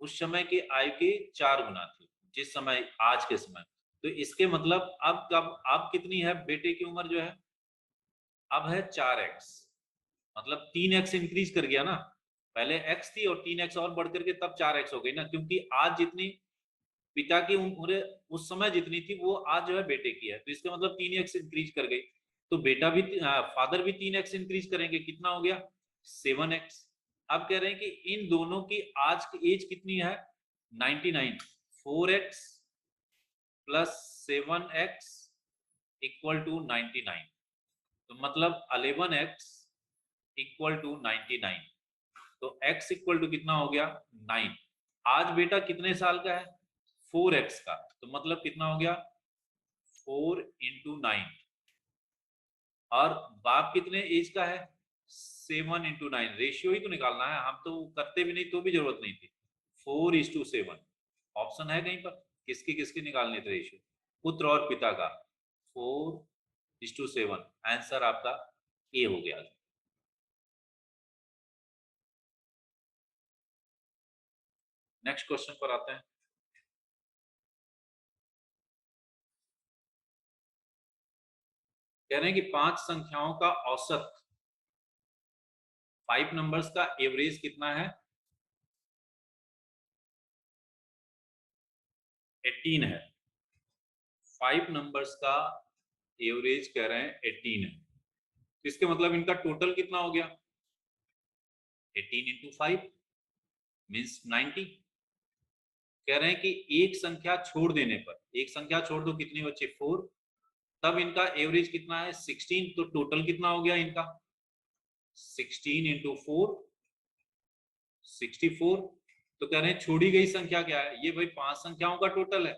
उस समय की आयु की 4 गुना थी जिस समय आज के समय। तो इसके मतलब अब कितनी है बेटे की उम्र जो है, अब है 4x, मतलब 3x इंक्रीज कर गया ना। पहले x थी और 3x और बढ़ करके तब 4x हो गई ना, क्योंकि आज जितनी पिता की उम्र उस समय जितनी थी वो आज जो है बेटे की है, तो इसका मतलब 3x इंक्रीज कर गई। तो बेटा भी फादर भी 3x इंक्रीज करेंगे, कितना हो गया, 7x। अब कह रहे हैं कि इन दोनों की आज की एज कितनी है, 99। 4x plus 7x equal to 99, तो मतलब 11x इक्वल टू 99। तो x इक्वल टू कितना हो गया, 9। आज बेटा कितने साल का है, 4x का, तो मतलब कितना हो गया, 4 × 9। और बाप कितने एज का है, 7 × 9। रेशियो ही तो निकालना है, हम तो करते भी नहीं तो भी जरूरत नहीं थी। 4:7, ऑप्शन है कहीं पर किसकी किसकी निकालनी थी रेशियो? पुत्र और पिता का 4:7। आंसर आपका ए हो गया। नेक्स्ट क्वेश्चन पर आते हैं। कह रहे हैं कि 5 संख्याओं का औसत, 5 नंबर्स का एवरेज कितना है? 18 है। 5 नंबर्स का एवरेज कह रहे हैं 18 है, तो इसके मतलब इनका टोटल कितना हो गया? 18 इंटू 5 मीन्स 90। कह रहे हैं कि एक संख्या छोड़ देने पर, एक संख्या छोड़ दो, कितनी बची? 4। तब इनका एवरेज कितना है? 16। तो टोटल कितना हो गया इनका? 16 इंटू 4 64। तो कह रहे हैं छोड़ी गई संख्या क्या है? ये भाई 5 संख्याओं का टोटल है,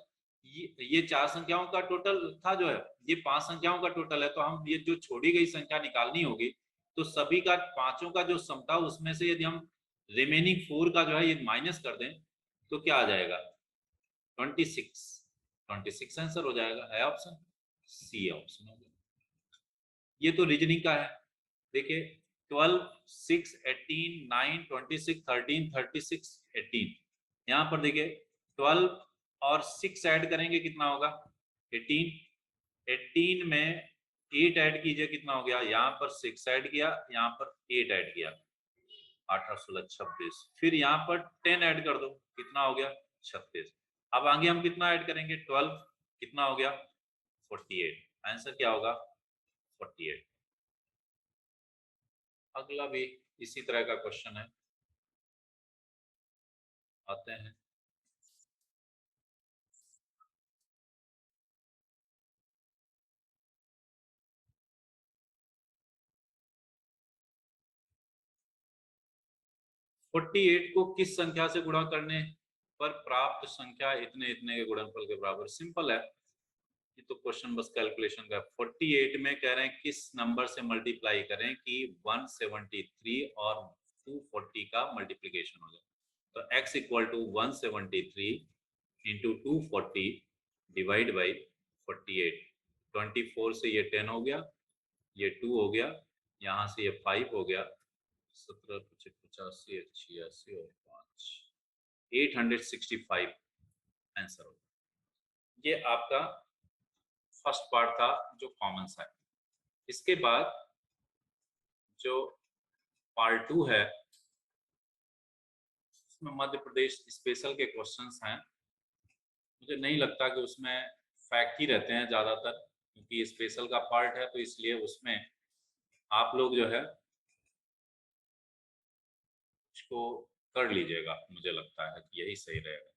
ये 4 संख्याओं का टोटल था जो है, ये 5 संख्याओं का टोटल है। तो हम ये जो छोड़ी गई संख्या निकालनी होगी, तो सभी का पांचों का जो सम था उसमें से यदि हम रिमेनिंग 4 का जो है ये माइनस कर दें तो क्या आ जाएगा? 26। 26 आंसर हो जाएगा। है ऑप्शन सी, ऑप्शन हो गया। ये तो रीजनिंग का है। देखिए 12, 6, 18, 9, 26, 13, 36, 18। यहाँ पर देखिए 12 और 6 ऐड करेंगे कितना होगा? 18। 18 में 8 ऐड कीजिए, कितना हो गया? यहाँ पर 6 ऐड किया, यहाँ पर 8 ऐड किया, 18, 16, 26। फिर यहाँ पर 10 ऐड कर दो, कितना हो गया? 36। अब आगे हम कितना ऐड करेंगे? 12, कितना हो गया? 48। आंसर क्या होगा? 48। अगला भी इसी तरह का क्वेश्चन है, आते हैं। फोर्टी एट को किस संख्या से गुणा करने पर प्राप्त संख्या इतने इतने के गुणनफल के बराबर? सिंपल है, ये तो क्वेश्चन बस कैलकुलेशन का। 48 में कह रहे हैं किस नंबर से मल्टीप्लाई करें कि 173 और 240 का मल्टीप्लीकेशन हो जाए। तो x equal to 173 into 240 divide by 48। 24 से ये 10 हो गया, ये 2 हो गया, यहाँ से ये 5 हो गया, 17, 85, 86 और 5, 865 आंसर होगा। ये आपका फर्स्ट पार्ट था जो कॉमन सा है। इसके बाद जो पार्ट 2 है उसमें मध्य प्रदेश स्पेशल के क्वेश्चंस हैं। मुझे नहीं लगता कि उसमें फैक्ट ही रहते हैं ज़्यादातर, क्योंकि स्पेशल का पार्ट है, तो इसलिए उसमें आप लोग जो है इसको कर लीजिएगा। मुझे लगता है कि यही सही रहेगा।